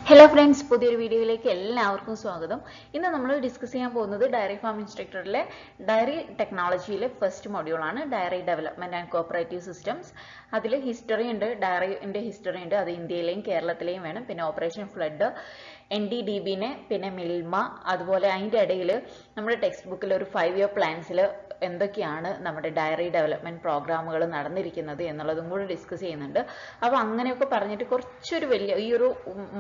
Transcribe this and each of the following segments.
Hello friends, പുതിയൊരു വീഡിയോയിലേക്ക് എല്ലാവർക്കും സ്വാഗതം. ഇന്ന് നമ്മൾ ഡിസ്കസ് ചെയ്യാൻ പോകുന്നത് ഡയറി ഫാം ഇൻസ്ട്രക്ടറിലെ ഡയറി ടെക്നോളജിയിലെ ഫസ്റ്റ് മൊഡ്യൂൾ ആണ്, dairy development and cooperative systems. അതിൽ ഹിസ്റ്ററി ഉണ്ട്, ഡയറിന്റെ ഹിസ്റ്ററി ഉണ്ട്, അത് ഇന്ത്യയിലെയും കേരളത്തിലെയും വേണം. പിന്നെ ഓപ്പറേഷൻ ഫ്ലഡ്, NDDB, പിന്നെ മിൽമ, അതുപോലെ അതിൻ്റെ ഇടയിൽ നമ്മുടെ ടെക്സ്റ്റ് ബുക്കിൽ ഒരു 5-year പ്ലാൻസിൽ എന്തൊക്കെയാണ് നമ്മുടെ ഡയറി ഡെവലപ്മെന്റ് പ്രോഗ്രാമുകൾ നടന്നിരിക്കുന്നത് എന്നുള്ളതും കൂടി ഡിസ്കസ് ചെയ്യുന്നുണ്ട്. അപ്പോൾ അങ്ങനെയൊക്കെ പറഞ്ഞിട്ട് കുറച്ചൊരു വലിയ ഈ ഒരു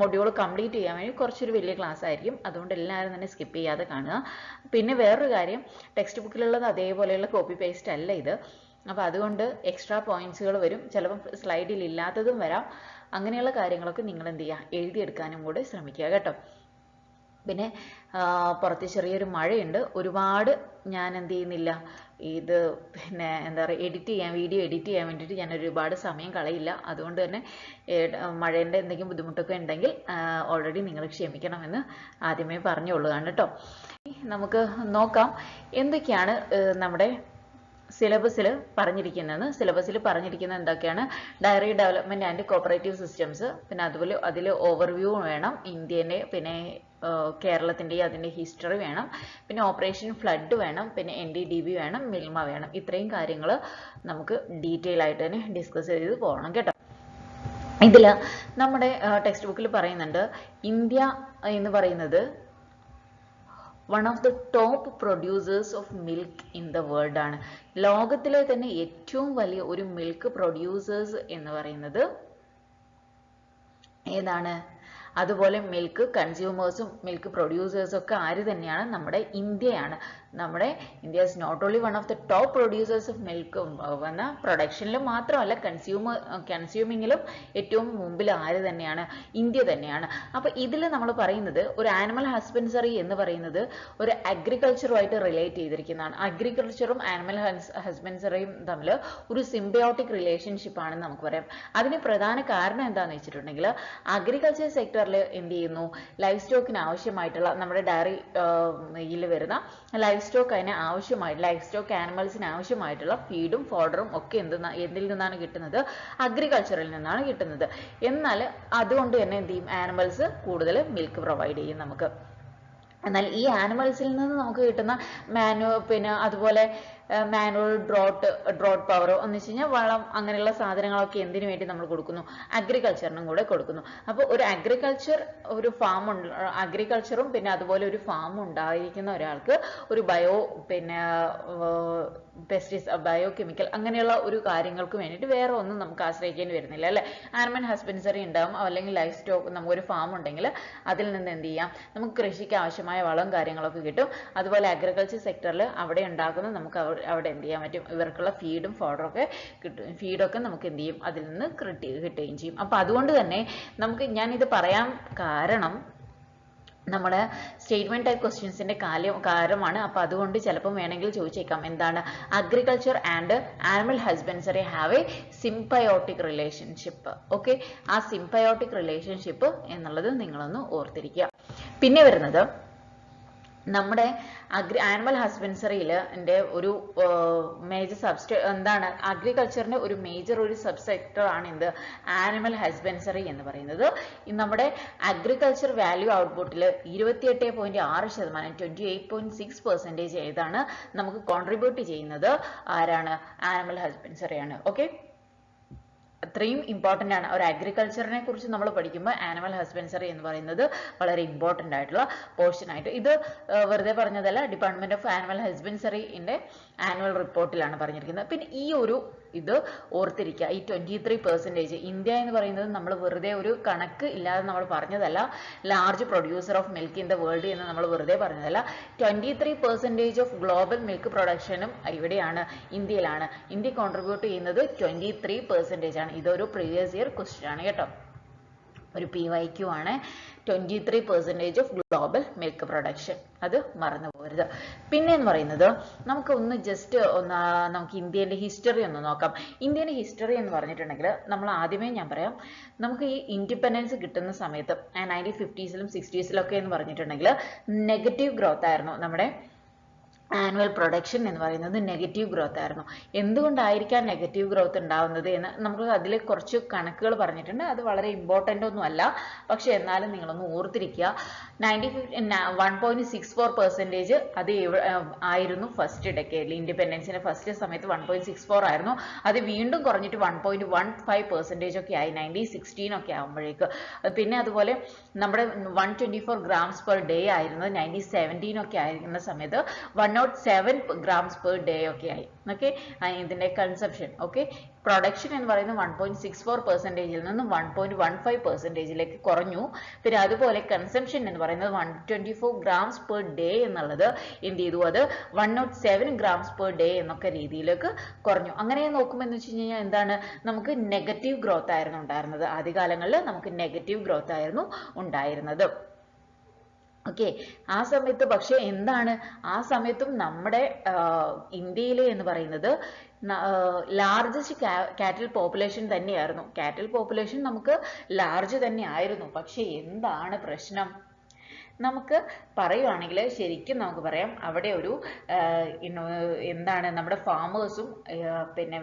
മൊഡ്യൂൾ കംപ്ലീറ്റ് ചെയ്യാൻ വേണ്ടി കുറച്ചൊരു വലിയ ക്ലാസ് ആയിരിക്കും. അതുകൊണ്ട് എല്ലാവരും തന്നെ സ്കിപ്പ് ചെയ്യാതെ കാണുക. പിന്നെ വേറൊരു കാര്യം, ടെക്സ്റ്റ് ബുക്കിലുള്ളത് അതേപോലെയുള്ള കോപ്പി പേസ്റ്റ് അല്ല ഇത്. അപ്പോൾ അതുകൊണ്ട് എക്സ്ട്രാ പോയിന്റ്സുകൾ വരും, ചിലപ്പം സ്ലൈഡിൽ ഇല്ലാത്തതും വരാം. അങ്ങനെയുള്ള കാര്യങ്ങളൊക്കെ നിങ്ങൾ എന്ത് ചെയ്യുക, എഴുതിയെടുക്കാനും കൂടെ ശ്രമിക്കുക കേട്ടോ. പിന്നെ പുറത്ത് ചെറിയൊരു മഴയുണ്ട്, ഒരുപാട് ഞാൻ എന്ത് ചെയ്യുന്നില്ല, ഇത് പിന്നെ എന്താ പറയുക, വീഡിയോ എഡിറ്റ് ചെയ്യാൻ വേണ്ടിയിട്ട് ഞാൻ ഒരുപാട് സമയം കളയില്ല. അതുകൊണ്ട് തന്നെ മഴേൻ്റെ എന്തെങ്കിലും ബുദ്ധിമുട്ടൊക്കെ ഉണ്ടെങ്കിൽ ഓൾറെഡി നിങ്ങൾ ക്ഷമിക്കണമെന്ന് ആദ്യമേ പറഞ്ഞുകൊള്ളുകയാണ് കേട്ടോ. നമുക്ക് നോക്കാം എന്തൊക്കെയാണ് നമ്മുടെ സിലബസിൽ പറഞ്ഞിരിക്കുന്നത് എന്തൊക്കെയാണ്. Diary development and cooperative systems, പിന്നെ അതുപോലെ അതിൽ ഓവർവ്യൂ വേണം, ഇന്ത്യൻ്റെ പിന്നെ കേരളത്തിൻ്റെയും അതിൻ്റെ ഹിസ്റ്ററി വേണം, പിന്നെ ഓപ്പറേഷൻ ഫ്ലഡ് വേണം, പിന്നെ NDDB വേണം, മിൽമ വേണം. ഇത്രയും കാര്യങ്ങൾ നമുക്ക് ഡീറ്റെയിൽ ആയിട്ട് തന്നെ ഡിസ്കസ് ചെയ്ത് പോകണം കേട്ടോ. ഇതിൽ നമ്മുടെ ടെക്സ്റ്റ് ബുക്കിൽ പറയുന്നുണ്ട്, ഇന്ത്യ എന്ന് പറയുന്നത് one of the top producers of milk in the world ആണ്. ലോകത്തിലെ തന്നെ ഏറ്റവും വലിയ ഒരു മിൽക്ക് പ്രൊഡ്യൂസേഴ്സ് എന്ന് പറയുന്നത് ഏതാണ്? അതുപോലെ മിൽക്ക് കൺസ്യൂമേഴ്സും മിൽക്ക് പ്രൊഡ്യൂസേഴ്സും ഒക്കെ ആര് തന്നെയാണ്? നമ്മുടെ ഇന്ത്യയാണ്. നമ്മുടെ India is not only one of the top producers of milk എന്ന പ്രൊഡക്ഷനിലും മാത്രമല്ല കൺസ്യൂമിങ്ങിലും ഏറ്റവും മുമ്പിൽ ആര് തന്നെയാണ്? ഇന്ത്യ തന്നെയാണ്. അപ്പോൾ ഇതിൽ നമ്മൾ പറയുന്നത് ഒരു ആനിമൽ ഹസ്ബൻഡറി എന്ന് പറയുന്നത് ഒരു അഗ്രികൾച്ചറുമായിട്ട് റിലേറ്റ് ചെയ്തിരിക്കുന്നതാണ്. അഗ്രികൾച്ചറും ആനിമൽ ഹസ്ബൻഡറിയും തമ്മിൽ ഒരു സിംബയോട്ടിക് റിലേഷൻഷിപ്പ് ആണെന്ന് നമുക്ക് പറയാം. അതിന് പ്രധാന കാരണം എന്താണെന്ന് വെച്ചിട്ടുണ്ടെങ്കിൽ, അഗ്രികൾച്ചർ സെക്ടറിൽ എന്ത് ചെയ്യുന്നു, ലൈഫ് സ്റ്റോക്കിന് ആവശ്യമായിട്ടുള്ള നമ്മുടെ ഡയറിയിൽ വരുന്ന ലൈഫ് സ്റ്റോക്ക് ആനിമൽസിന് ആവശ്യമായിട്ടുള്ള ഫീഡും ഫോഡറും ഒക്കെ എന്തിൽ നിന്നാണ് കിട്ടുന്നത്? അഗ്രികൾച്ചറിൽ നിന്നാണ് കിട്ടുന്നത്. എന്നാൽ അതുകൊണ്ട് തന്നെ എന്ത് ചെയ്യും, ആനിമൽസ് കൂടുതൽ മിൽക്ക് പ്രൊവൈഡ് ചെയ്യും നമുക്ക്. എന്നാൽ ഈ ആനിമൽസിൽ നിന്ന് നമുക്ക് കിട്ടുന്ന പിന്നെ അതുപോലെ മാനുവൽ ഡ്രോട്ട് പവറോ എന്ന് വെച്ച് കഴിഞ്ഞാൽ വളം, അങ്ങനെയുള്ള സാധനങ്ങളൊക്കെ എന്തിനു വേണ്ടി നമ്മൾ കൊടുക്കുന്നു? അഗ്രികൾച്ചറിനും കൂടെ കൊടുക്കുന്നു. അപ്പോൾ ഒരു അഗ്രികൾച്ചറും പിന്നെ അതുപോലെ ഒരു ഫാം ഉണ്ടായിരിക്കുന്ന ഒരാൾക്ക് ഒരു ബയോ കെമിക്കൽ അങ്ങനെയുള്ള ഒരു കാര്യങ്ങൾക്ക് വേണ്ടിയിട്ട് വേറെ ഒന്നും നമുക്ക് ആശ്രയിക്കേണ്ടി വരുന്നില്ല അല്ലേ. ആനിമൽ ഹസ്ബൻഡറി ഉണ്ടാവും, അല്ലെങ്കിൽ ലൈഫ് സ്റ്റോക്ക്, നമുക്കൊരു ഫാം ഉണ്ടെങ്കിൽ അതിൽ നിന്ന് എന്ത് ചെയ്യാം, നമുക്ക് കൃഷിക്ക് ആവശ്യമായ വളം കാര്യങ്ങളൊക്കെ കിട്ടും. അതുപോലെ അഗ്രികൾച്ചർ സെക്ടറിൽ അവിടെ ഉണ്ടാക്കുന്ന നമുക്ക് അവിടെ എന്ത് ചെയ്യാൻ പറ്റും, ഇവർക്കുള്ള ഫീഡും ഫോഡറൊക്കെ കിട്ടും. ഫീഡൊക്കെ നമുക്ക് എന്ത് ചെയ്യും, അതിൽ നിന്ന് കിട്ടുകയും ചെയ്യും. അപ്പോൾ അതുകൊണ്ട് തന്നെ ഞാനിത് പറയാൻ കാരണം നമ്മുടെ സ്റ്റേറ്റ്മെന്റ് ടൈപ്പ് ക്വസ്റ്റ്യൻസിന്റെ കാര്യമാണ്. അപ്പോൾ അതുകൊണ്ട് ചിലപ്പം വേണമെങ്കിൽ ചോദിച്ചേക്കാം, എന്താണ് agriculture and animal husbandry have A symbiotic relationship. Okay, ആ സിംബയോട്ടിക് റിലേഷൻഷിപ്പ് എന്നുള്ളത് നിങ്ങളൊന്ന് ഓർത്തിരിക്കുക. പിന്നെ വരുന്നത് നമ്മുടെ ആനിമൽ ഹസ്ബൻഡറിയിലെ ഒരു മേജർ എന്താണ്, അഗ്രികൾച്ചറിന്റെ ഒരു മേജർ സബ് സെക്ടർ ആണ് എന്ത്, ആനിമൽ ഹസ്ബൻഡറി എന്ന് പറയുന്നത്. നമ്മുടെ അഗ്രികൾച്ചർ വാല്യൂ ഔട്ട്പുട്ടിൽ 28.6%, 28.6% ഏതാണ് നമുക്ക് കോൺട്രിബ്യൂട്ട് ചെയ്യുന്നത്? ആരാണ്? ആനിമൽ ഹസ്ബൻഡറിയാണ്. ഓക്കെ, അത്രയും ഇമ്പോർട്ടൻ്റ് ആണ്. ഒരു അഗ്രികൾച്ചറിനെ കുറിച്ച് നമ്മൾ പഠിക്കുമ്പോൾ ആനിമൽ ഹസ്ബൻഡറി എന്ന് പറയുന്നത് വളരെ ഇമ്പോർട്ടൻ്റ് ആയിട്ടുള്ള പോർഷൻ ആയിട്ട്, ഇത് വെറുതെ പറഞ്ഞതല്ല, ഡിപ്പാർട്ട്മെന്റ് ഓഫ് ആനിമൽ ഹസ്ബൻഡറിന്റെ ആനുവൽ റിപ്പോർട്ടിലാണ് പറഞ്ഞിരിക്കുന്നത്. പിന്നെ ഇത് ഓർത്തിരിക്കുക, ഈ 23%. ഇന്ത്യ എന്ന് പറയുന്നത് നമ്മൾ വെറുതെ ഒരു കണക്ക് ഇല്ലാതെ നമ്മൾ പറഞ്ഞതല്ല, large producer of milk in the world എന്ന് നമ്മൾ വെറുതെ പറഞ്ഞതല്ല. 23% ഓഫ് ഗ്ലോബൽ മിൽക്ക് പ്രൊഡക്ഷനും ഇവിടെയാണ്, ഇന്ത്യയിലാണ്. ഇന്ത്യ കോൺട്രിബ്യൂട്ട് ചെയ്യുന്നത് 23% ആണ്. ഇതൊരു പ്രീവിയസ് ഇയർ ക്വസ്റ്റ്യൻ ആണ് കേട്ടോ, ഒരു PYQ ആണ്. 23% ഓഫ് ഗ്ലോബൽ മിൽക്ക് പ്രൊഡക്ഷൻ, അത് മറന്നു പോകരുത്. പിന്നെ എന്ന് പറയുന്നത് നമുക്ക് ഇന്ത്യൻ്റെ ഹിസ്റ്ററി ഒന്ന് നോക്കാം. ഇന്ത്യൻ്റെ ഹിസ്റ്ററി എന്ന് പറഞ്ഞിട്ടുണ്ടെങ്കിൽ ആദ്യമേ ഞാൻ പറയാം, നമുക്ക് ഈ ഇൻഡിപെൻഡൻസ് കിട്ടുന്ന സമയത്ത് 1950s 60s എന്ന് പറഞ്ഞിട്ടുണ്ടെങ്കിൽ നെഗറ്റീവ് ഗ്രോത്ത് ആയിരുന്നു നമ്മുടെ ആനുവൽ പ്രൊഡക്ഷൻ എന്ന് പറയുന്നത് നെഗറ്റീവ് ഗ്രോത്ത് ആയിരുന്നു. എന്തുകൊണ്ടായിരിക്കാം നെഗറ്റീവ് ഗ്രോത്ത് ഉണ്ടാവുന്നത് എന്ന് നമുക്ക് അതിൽ കുറച്ച് കണക്കുകൾ പറഞ്ഞിട്ടുണ്ട്. അത് വളരെ ഇമ്പോർട്ടൻ്റ് ഒന്നും അല്ല, പക്ഷെ എന്നാലും നിങ്ങളൊന്ന് ഓർത്തിരിക്കുക. 1.64% അത് ആയിരുന്നു ഫസ്റ്റ് ഡെക്കേഡിൽ. ഇൻഡിപെൻഡൻസിന്റെ ഫസ്റ്റ് സമയത്ത് 1.64 ആയിരുന്നു. അത് വീണ്ടും കുറഞ്ഞിട്ട് 1.15% ഒക്കെ ആയി 1916 ഒക്കെ ആകുമ്പോഴേക്ക്. പിന്നെ അതുപോലെ നമ്മുടെ 124 grams per day ആയിരുന്നത് 1917 ഒക്കെ ആയിരിക്കുന്ന സമയത്ത് 107 grams per day ഒക്കെ ആയി. ഓക്കെ, ഇതിന്റെ കൺസപ്ഷൻ. ഓക്കെ, പ്രൊഡക്ഷൻ എന്ന് പറയുന്നത് 1.64%-ൽ നിന്ന് 1.15%-ലേക്ക് കുറഞ്ഞു. പിന്നെ അതുപോലെ കൺസംഷൻ എന്ന് പറയുന്നത് 124 grams per day എന്നുള്ളത് എന്ത് ചെയ്തു, അത് 107 grams per day എന്നൊക്കെ രീതിയിലേക്ക് കുറഞ്ഞു. അങ്ങനെ നോക്കുമ്പോൾ എന്ന് വെച്ച് കഴിഞ്ഞാൽ എന്താണ്, നമുക്ക് നെഗറ്റീവ് ഗ്രോത്ത് ആയിരുന്നു ഉണ്ടായിരുന്നത്. ആദ്യകാലങ്ങളിൽ നമുക്ക് നെഗറ്റീവ് ഗ്രോത്ത് ആയിരുന്നു ഉണ്ടായിരുന്നത്. ഓക്കെ, ആ സമയത്ത് പക്ഷെ എന്താണ്, ആ സമയത്തും നമ്മുടെ ഇന്ത്യയിലെ എന്ന് പറയുന്നത് ലാർജസ്റ്റ് കാറ്റൽ പോപ്പുലേഷൻ തന്നെയായിരുന്നു. കാറ്റൽ പോപ്പുലേഷൻ നമുക്ക് ലാർജ് തന്നെ ആയിരുന്നു. പക്ഷെ എന്താണ് പ്രശ്നം, നമുക്ക് പറയുവാണെങ്കിൽ ശരിക്കും നമുക്ക് പറയാം, അവിടെ ഒരു എന്താണ്, നമ്മുടെ ഫാമേഴ്സും പിന്നെ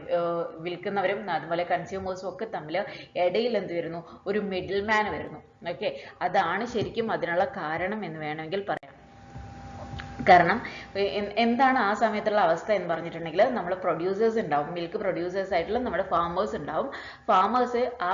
വിൽക്കുന്നവരും അതുപോലെ കൺസ്യൂമേഴ്സും ഒക്കെ തമ്മിൽ ഇടയിൽ എന്ത് വരുന്നു, ഒരു മിഡിൽ മാൻ വരുന്നു. ഓക്കെ, അതാണ് ശരിക്കും അതിനുള്ള കാരണം എന്ന് വേണമെങ്കിൽ പറയാം. കാരണം എന്താണ് ആ സമയത്തുള്ള അവസ്ഥ എന്ന് പറഞ്ഞിട്ടുണ്ടെങ്കിൽ, നമ്മൾ പ്രൊഡ്യൂസേഴ്സ് ഉണ്ടാവും, മിൽക്ക് പ്രൊഡ്യൂസേഴ്സ് ആയിട്ടുള്ള നമ്മുടെ ഫാമേഴ്സ് ഉണ്ടാവും. ഫാമേഴ്സ് ആ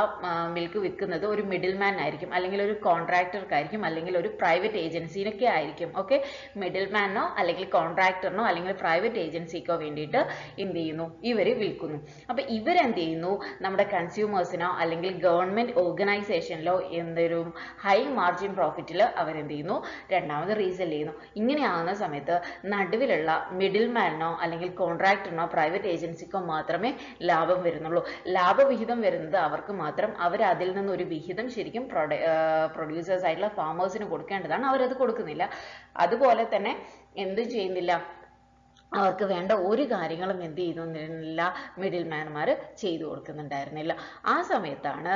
മിൽക്ക് വിൽക്കുന്നത് ഒരു മിഡിൽ മാൻ ആയിരിക്കും, അല്ലെങ്കിൽ ഒരു കോൺട്രാക്ടർക്കായിരിക്കും, അല്ലെങ്കിൽ ഒരു പ്രൈവറ്റ് ഏജൻസിനൊക്കെ ആയിരിക്കും. ഓക്കെ, മിഡിൽ മാനോ അല്ലെങ്കിൽ കോൺട്രാക്ടറിനോ അല്ലെങ്കിൽ പ്രൈവറ്റ് ഏജൻസിക്കോ വേണ്ടിയിട്ട് എന്ത് ചെയ്യുന്നു, ഇവർ വിൽക്കുന്നു. അപ്പൊ ഇവരെന്ത് ചെയ്യുന്നു, നമ്മുടെ കൺസ്യൂമേഴ്സിനോ അല്ലെങ്കിൽ ഗവൺമെന്റ് ഓർഗനൈസേഷനിലോ എന്തൊരു ഹൈ മാർജിൻ പ്രോഫിറ്റിൽ അവരെന്ത് ചെയ്യുന്നു, രണ്ടാമത് റീസെൽ ചെയ്യുന്നു. ഇങ്ങനെയാവുന്ന സമയത്ത് നടുവിലുള്ള മിഡിൽ മാനോ അല്ലെങ്കിൽ കോൺട്രാക്ടറിനോ പ്രൈവറ്റ് ഏജൻസിക്കോ മാത്രമേ ലാഭം വരുന്നുള്ളൂ. ലാഭവിഹിതം വരുന്നത് അവർക്ക് മാത്രം. അവർ അതിൽ നിന്ന് ഒരു വിഹിതം ശരിക്കും പ്രൊഡ്യൂസേഴ്സ് ആയിട്ടുള്ള ഫാമേഴ്സിന് കൊടുക്കേണ്ടതാണ്, അവരത് കൊടുക്കുന്നില്ല. അതുപോലെ തന്നെ എന്തും ചെയ്യുന്നില്ല, അവർക്ക് വേണ്ട ഒരു കാര്യങ്ങളും എന്ത് ചെയ്യുന്നില്ല, മിഡിൽ മാൻമാർ ചെയ്തു കൊടുക്കുന്നുണ്ടായിരുന്നില്ല. ആ സമയത്താണ്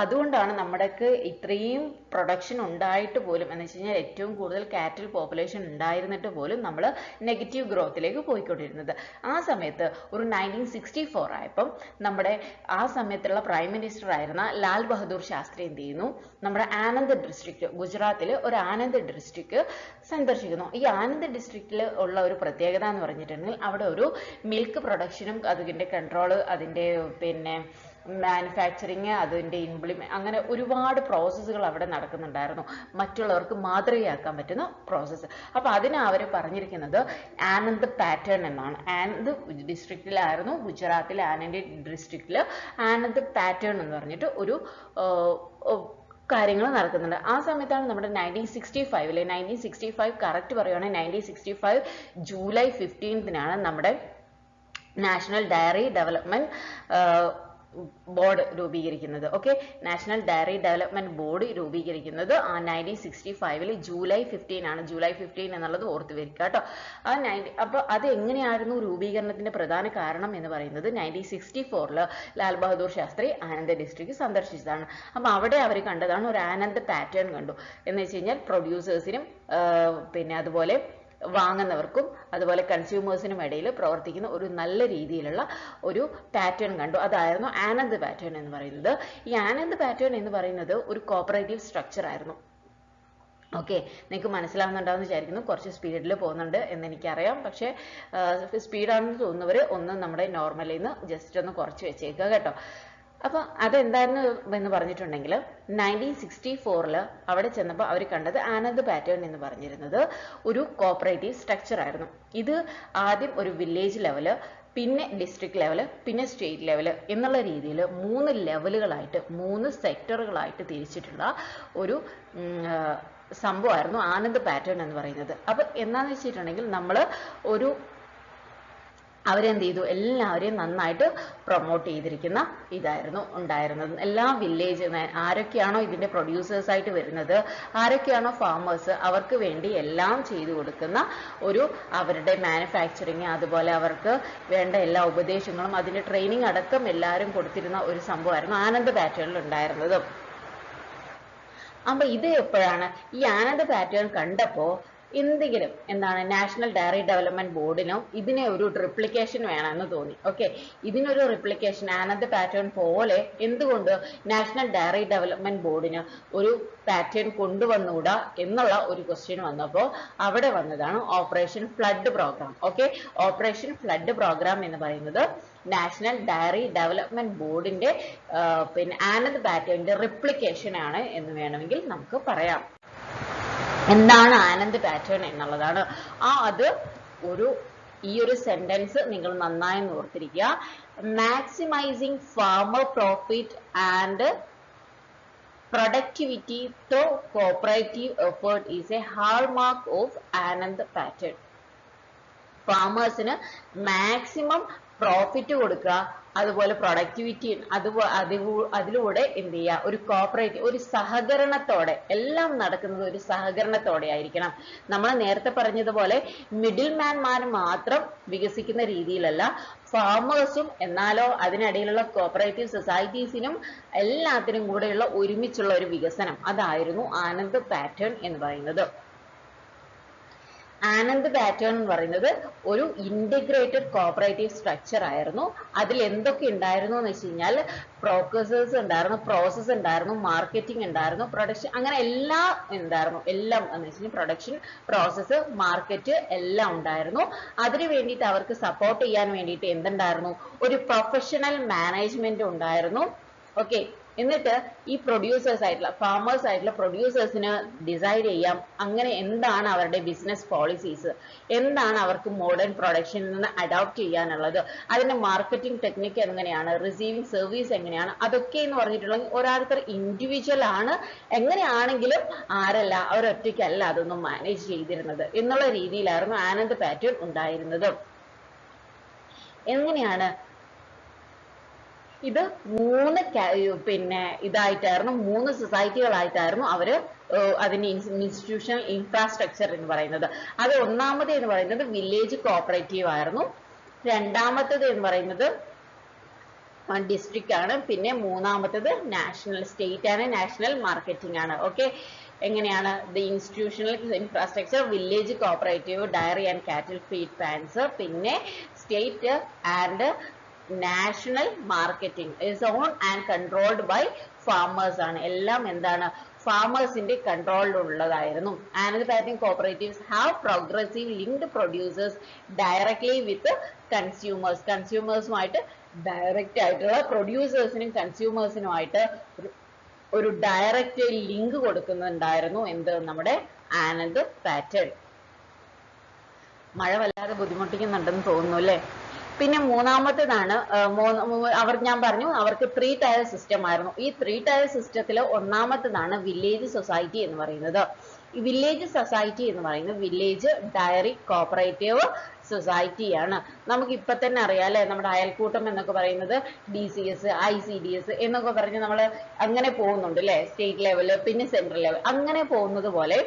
അതുകൊണ്ടാണ് നമ്മുടെക്ക് ഇത്രയും പ്രൊഡക്ഷൻ ഉണ്ടായിട്ട് പോലും, എന്ന് വെച്ച് കഴിഞ്ഞാൽ ഏറ്റവും കൂടുതൽ കാറ്റൽ പോപ്പുലേഷൻ ഉണ്ടായിരുന്നിട്ട് പോലും നമ്മൾ നെഗറ്റീവ് ഗ്രോത്തിലേക്ക് പോയിക്കൊണ്ടിരുന്നത്. ആ സമയത്ത് ഒരു 1964 ആയപ്പം നമ്മുടെ ആ സമയത്തുള്ള പ്രൈം മിനിസ്റ്റർ ആയിരുന്ന ലാൽ ബഹദൂർ ശാസ്ത്രി എന്ത് ചെയ്യുന്നു, നമ്മുടെ ആനന്ദ് ഡിസ്ട്രിക്ട്, ഗുജറാത്തിൽ ഒരു ആനന്ദ് ഡിസ്ട്രിക്ട് സന്ദർശിക്കുന്നു. ഈ ആനന്ദ് ഡിസ്ട്രിക്റ്റിൽ ഉള്ള ഒരു പ്രത്യേകത എന്ന് പറഞ്ഞിട്ടുണ്ടെങ്കിൽ, അവിടെ ഒരു മിൽക്ക് പ്രൊഡക്ഷനും അതിൻ്റെ കൺട്രോള്, അതിൻ്റെ പിന്നെ മാനുഫാക്ചറിങ്, അതിൻ്റെ അങ്ങനെ ഒരുപാട് പ്രോസസ്സുകൾ അവിടെ നടക്കുന്നുണ്ടായിരുന്നു, മറ്റുള്ളവർക്ക് മാതൃകയാക്കാൻ പറ്റുന്ന പ്രോസസ്സ്. അപ്പൊ അതിന് അവർ പറഞ്ഞിരിക്കുന്നത് ആനന്ദ് പാറ്റേൺ എന്നാണ്. ആനന്ദ് ഡിസ്ട്രിക്റ്റിലായിരുന്നു, ഗുജറാത്തിലെ ആനന്ദ് ഡിസ്ട്രിക്റ്റിൽ ആനന്ദ് പാറ്റേൺ എന്ന് പറഞ്ഞിട്ട് ഒരു കാര്യങ്ങൾ നടക്കുന്നുണ്ട്. ആ സമയത്താണ് നമ്മുടെ 1965 കറക്റ്റ് പറയുകയാണെങ്കിൽ 1965 ജൂലൈ 15 നമ്മുടെ നാഷണൽ ഡയറി ഡെവലപ്മെന്റ് ബോർഡ് രൂപീകരിക്കുന്നത്. Okay, national dairy development board രൂപീകരിക്കുന്നത് ആ 1965 ജൂലൈ 15 ആണ്. ജൂലൈ 15 എന്നുള്ളത് ഓർത്ത് വെക്കുക കേട്ടോ. അപ്പൊ അത് എങ്ങനെയായിരുന്നു രൂപീകരണത്തിന്റെ പ്രധാന കാരണം എന്ന് പറയുന്നത്, 1964 ലാൽ ബഹദൂർ ശാസ്ത്രി ആനന്ദ് ഡിസ്ട്രിക്ട് സന്ദർശിച്ചതാണ്. അപ്പൊ അവിടെ അവർ കണ്ടതാണ് ഒരു ആനന്ദ് പാറ്റേൺ കണ്ടു. എന്ന് വെച്ച് കഴിഞ്ഞാൽ പ്രൊഡ്യൂസേഴ്സിനും പിന്നെ അതുപോലെ വാങ്ങുന്നവർക്കും അതുപോലെ കൺസ്യൂമേഴ്സിനും ഇടയിൽ പ്രവർത്തിക്കുന്ന ഒരു നല്ല രീതിയിലുള്ള ഒരു പാറ്റേൺ കണ്ടു. അതായിരുന്നു ആനന്ദ് പാറ്റേൺ എന്ന് പറയുന്നത്. ഈ ആനന്ദ് പാറ്റേൺ എന്ന് പറയുന്നത് ഒരു കോപ്പറേറ്റീവ് സ്ട്രക്ചർ ആയിരുന്നു. ഓക്കെ, നിങ്ങൾക്ക് മനസ്സിലാവുന്നുണ്ടാവുമെന്ന് വിചാരിക്കുന്നു. കുറച്ച് സ്പീഡിൽ പോകുന്നുണ്ട് എന്ന് എനിക്കറിയാം, പക്ഷേ സ്പീഡാണെന്ന് തോന്നുന്നവർ ഒന്ന് നമ്മുടെ നോർമലിൽ നിന്ന് ജസ്റ്റ് ഒന്ന് കുറച്ച് വെച്ചേക്കുക കേട്ടോ. അപ്പൊ അതെന്തായിരുന്നു എന്ന് പറഞ്ഞിട്ടുണ്ടെങ്കിൽ 1964 അവിടെ ചെന്നപ്പോൾ അവർ കണ്ടത് ആനന്ദ് പാറ്റേൺ എന്ന് പറഞ്ഞിരുന്നത് ഒരു കോപ്പറേറ്റീവ് സ്ട്രക്ചർ ആയിരുന്നു. ഇത് ആദ്യം ഒരു വില്ലേജ് ലെവല്, പിന്നെ ഡിസ്ട്രിക്ട് ലെവല്, പിന്നെ സ്റ്റേറ്റ് ലെവല് എന്നുള്ള രീതിയിൽ 3 ലെവലുകളായിട്ട് 3 സെക്ടറുകളായിട്ട് തിരിച്ചിട്ടുള്ള ഒരു സംഭവമായിരുന്നു ആനന്ദ് പാറ്റേൺ എന്ന് പറയുന്നത്. അപ്പൊ എന്താന്ന് വെച്ചിട്ടുണ്ടെങ്കിൽ നമ്മൾ ഒരു അവരെന്ത് ചെയ്തു, എല്ലാവരെയും നന്നായിട്ട് പ്രൊമോട്ട് ചെയ്തിരിക്കുന്ന ഇതായിരുന്നു ഉണ്ടായിരുന്നത്. എല്ലാ വില്ലേജ് ആരൊക്കെയാണോ ഇതിന്റെ പ്രൊഡ്യൂസേഴ്സ് ആയിട്ട് വരുന്നത്, ആരൊക്കെയാണോ ഫാമേഴ്സ്, അവർക്ക് വേണ്ടി എല്ലാം ചെയ്തു കൊടുക്കുന്ന ഒരു അവരുടെ മാനുഫാക്ചറിങ്, അതുപോലെ അവർക്ക് വേണ്ട എല്ലാ ഉപദേശങ്ങളും അതിന്റെ ട്രെയിനിങ് അടക്കം എല്ലാവരും കൊടുത്തിരുന്ന ഒരു സംഭവമായിരുന്നു ആനന്ദ് പാറ്റേണിൽ ഉണ്ടായിരുന്നത്. അപ്പൊ ഇത് എപ്പോഴാണ് ഈ ആനന്ദ് പാറ്റേൺ കണ്ടപ്പോ എന്തെങ്കിലും എന്താണ് നാഷണൽ ഡയറി ഡെവലപ്മെന്റ് ബോർഡിനോ ഇതിനെ ഒരു റിപ്ലിക്കേഷൻ വേണമെന്ന് തോന്നി. ഓക്കെ, ഇതിനൊരു റിപ്ലിക്കേഷൻ ആനന്ദ് പാറ്റേൺ പോലെ എന്തുകൊണ്ട് നാഷണൽ ഡയറി ഡെവലപ്മെന്റ് ബോർഡിന് ഒരു പാറ്റേൺ കൊണ്ടുവന്നുകൂടാ എന്നുള്ള ഒരു ക്വസ്റ്റ്യൻ വന്നപ്പോൾ അവിടെ വന്നതാണ് operation flood programme. Okay, operation flood programme എന്ന് പറയുന്നത് നാഷണൽ ഡയറി ഡെവലപ്മെന്റ് ബോർഡിന്റെ പിന്നെ ആനന്ദ് പാറ്റേണിന്റെ റിപ്ലിക്കേഷൻ ആണ് എന്ന് വേണമെങ്കിൽ നമുക്ക് പറയാം. എന്താണ് ആനന്ദ് പാറ്റേൺ എന്നുള്ളതാണ്. അത് ഈ ഒരു സെന്റൻസ് നിങ്ങൾ നന്നായി ഓർത്തിരിക്കുക. Maximising farmer profit and productivity through cooperative effort is a hallmark of Anand pattern. ഫാമേഴ്സിന് മാക്സിമം പ്രോഫിറ്റ് കൊടുക്കുക, അതുപോലെ പ്രൊഡക്ടിവിറ്റി അതിലൂടെ എന്ത് ചെയ്യുക, ഒരു കോപ്പറേറ്റീവ് ഒരു സഹകരണത്തോടെ എല്ലാം നടക്കുന്നത് ഒരു സഹകരണത്തോടെ ആയിരിക്കണം. നമ്മൾ നേരത്തെ പറഞ്ഞതുപോലെ മിഡിൽ മാൻമാർ മാത്രം വികസിക്കുന്ന രീതിയിലല്ല, ഫാമേഴ്സും എന്നാലോ അതിനിടയിലുള്ള കോപ്പറേറ്റീവ് സൊസൈറ്റീസിനും എല്ലാത്തിനും കൂടെയുള്ള ഒരുമിച്ചുള്ള ഒരു വികസനം, അതായിരുന്നു ആനന്ദ് പാറ്റേൺ എന്ന് പറയുന്നത്. ആനന്ദ് പാറ്റേൺ എന്ന് പറയുന്നത് ഒരു ഇന്റഗ്രേറ്റഡ് കോപ്പറേറ്റീവ് സ്ട്രക്ചർ ആയിരുന്നു. അതിൽ എന്തൊക്കെ ഉണ്ടായിരുന്നു എന്ന് വെച്ച് കഴിഞ്ഞാൽ പ്രോസസ്സേഴ്സ് ഉണ്ടായിരുന്നു, പ്രോസസ്സ് ഉണ്ടായിരുന്നു, മാർക്കറ്റിംഗ് ഉണ്ടായിരുന്നു, പ്രൊഡക്ഷൻ, അങ്ങനെ എല്ലാം ഉണ്ടായിരുന്നു. എല്ലാം എന്ന് വെച്ച് കഴിഞ്ഞാൽ പ്രൊഡക്ഷൻ, പ്രോസസ്സ്, മാർക്കറ്റ് എല്ലാം ഉണ്ടായിരുന്നു. അതിനു വേണ്ടിയിട്ട് അവർക്ക് സപ്പോർട്ട് ചെയ്യാൻ വേണ്ടിയിട്ട് എന്തുണ്ടായിരുന്നു, ഒരു പ്രൊഫഷണൽ മാനേജ്മെന്റ് ഉണ്ടായിരുന്നു. ഓക്കെ, എന്നിട്ട് ഈ പ്രൊഡ്യൂസേഴ്സ് ആയിട്ടുള്ള ഫാമേഴ്സ് ആയിട്ടുള്ള പ്രൊഡ്യൂസേഴ്സിന് ഡിസൈഡ് ചെയ്യാം അങ്ങനെ എന്താണ് അവരുടെ ബിസിനസ് പോളിസീസ്, എന്താണ് അവർക്ക് മോഡേൺ പ്രൊഡക്ഷനിൽ നിന്ന് അഡോപ്റ്റ് ചെയ്യാനുള്ളത്, അതിന്റെ മാർക്കറ്റിംഗ് ടെക്നിക്ക് എങ്ങനെയാണ്, റിസീവിങ് സർവീസ് എങ്ങനെയാണ്, അതൊക്കെ എന്ന് പറഞ്ഞിട്ടുണ്ടെങ്കിൽ ഓരോരുത്തർ ഇൻഡിവിജ്വൽ ആണ്. എങ്ങനെയാണെങ്കിലും ആരല്ല, അവരൊറ്റയ്ക്കല്ല അതൊന്നും മാനേജ് ചെയ്തിരുന്നത് എന്നുള്ള രീതിയിലായിരുന്നു ആനന്ദ് പാറ്റേൺ ഉണ്ടായിരുന്നത്. എങ്ങനെയാണ് ഇത് മൂന്ന് സൊസൈറ്റികളായിട്ടായിരുന്നു അവര് അതിന്റെ ഇൻസ്റ്റിറ്റ്യൂഷണൽ ഇൻഫ്രാസ്ട്രക്ചർ എന്ന് പറയുന്നത്. അത് ഒന്നാമത് എന്ന് പറയുന്നത് വില്ലേജ് കോപ്പറേറ്റീവ് ആയിരുന്നു, രണ്ടാമത്തത് എന്ന് പറയുന്നത് ഡിസ്ട്രിക്റ്റ് ആണ്, പിന്നെ മൂന്നാമത്തത് നാഷണൽ സ്റ്റേറ്റ് ആണ്, നാഷണൽ മാർക്കറ്റിംഗ് ആണ്. ഓക്കെ, എങ്ങനെയാണ് the institutional infrastructure, village cooperative, dairy and cattle feed plants, പിന്നെ state and national marketing is own and controlled by farmers ആണ്. എല്ലാം എന്താണ്, ഫാമേഴ്സിന്റെ കൺട്രോളിലുള്ളതായിരുന്നു. Anand pattern cooperatives have progressive linked producers directly with consumers. കൺസ്യൂമേഴ്സുമായിട്ട് direct ആയിട്ടുള്ള പ്രൊഡ്യൂസേഴ്സിനും കൺസ്യൂമേഴ്സിനുമായിട്ട് ഒരു ഡയറക്റ്റ് ലിങ്ക് കൊടുക്കുന്നുണ്ടായിരുന്നു എന്ത്, നമ്മുടെ ആനന്ദ് പാറ്റേൺ. മഴ വല്ലാതെ ബുദ്ധിമുട്ടിക്കുന്നുണ്ടെന്ന് തോന്നുന്നു അല്ലേ. പിന്നെ മൂന്നാമത്തേതാണ് ഞാൻ പറഞ്ഞു അവർക്ക് 3 ടയർ സിസ്റ്റം ആയിരുന്നു. ഈ 3 ടയർ സിസ്റ്റത്തിൽ ഒന്നാമത്തേതാണ് വില്ലേജ് സൊസൈറ്റി എന്ന് പറയുന്നത്. ഈ വില്ലേജ് സൊസൈറ്റി എന്ന് പറയുന്നത് വില്ലേജ് ഡയറി കോപ്പറേറ്റീവ് സൊസൈറ്റിയാണ്. നമുക്ക് ഇപ്പൊ തന്നെ അറിയാം അല്ലെ, നമ്മുടെ അയൽക്കൂട്ടം എന്നൊക്കെ പറയുന്നത് DCS, ICDS എന്നൊക്കെ പറഞ്ഞ് നമ്മൾ അങ്ങനെ പോകുന്നുണ്ട് അല്ലെ, സ്റ്റേറ്റ് ലെവല് പിന്നെ സെൻട്രൽ ലെവൽ അങ്ങനെ പോകുന്നത് പോലെ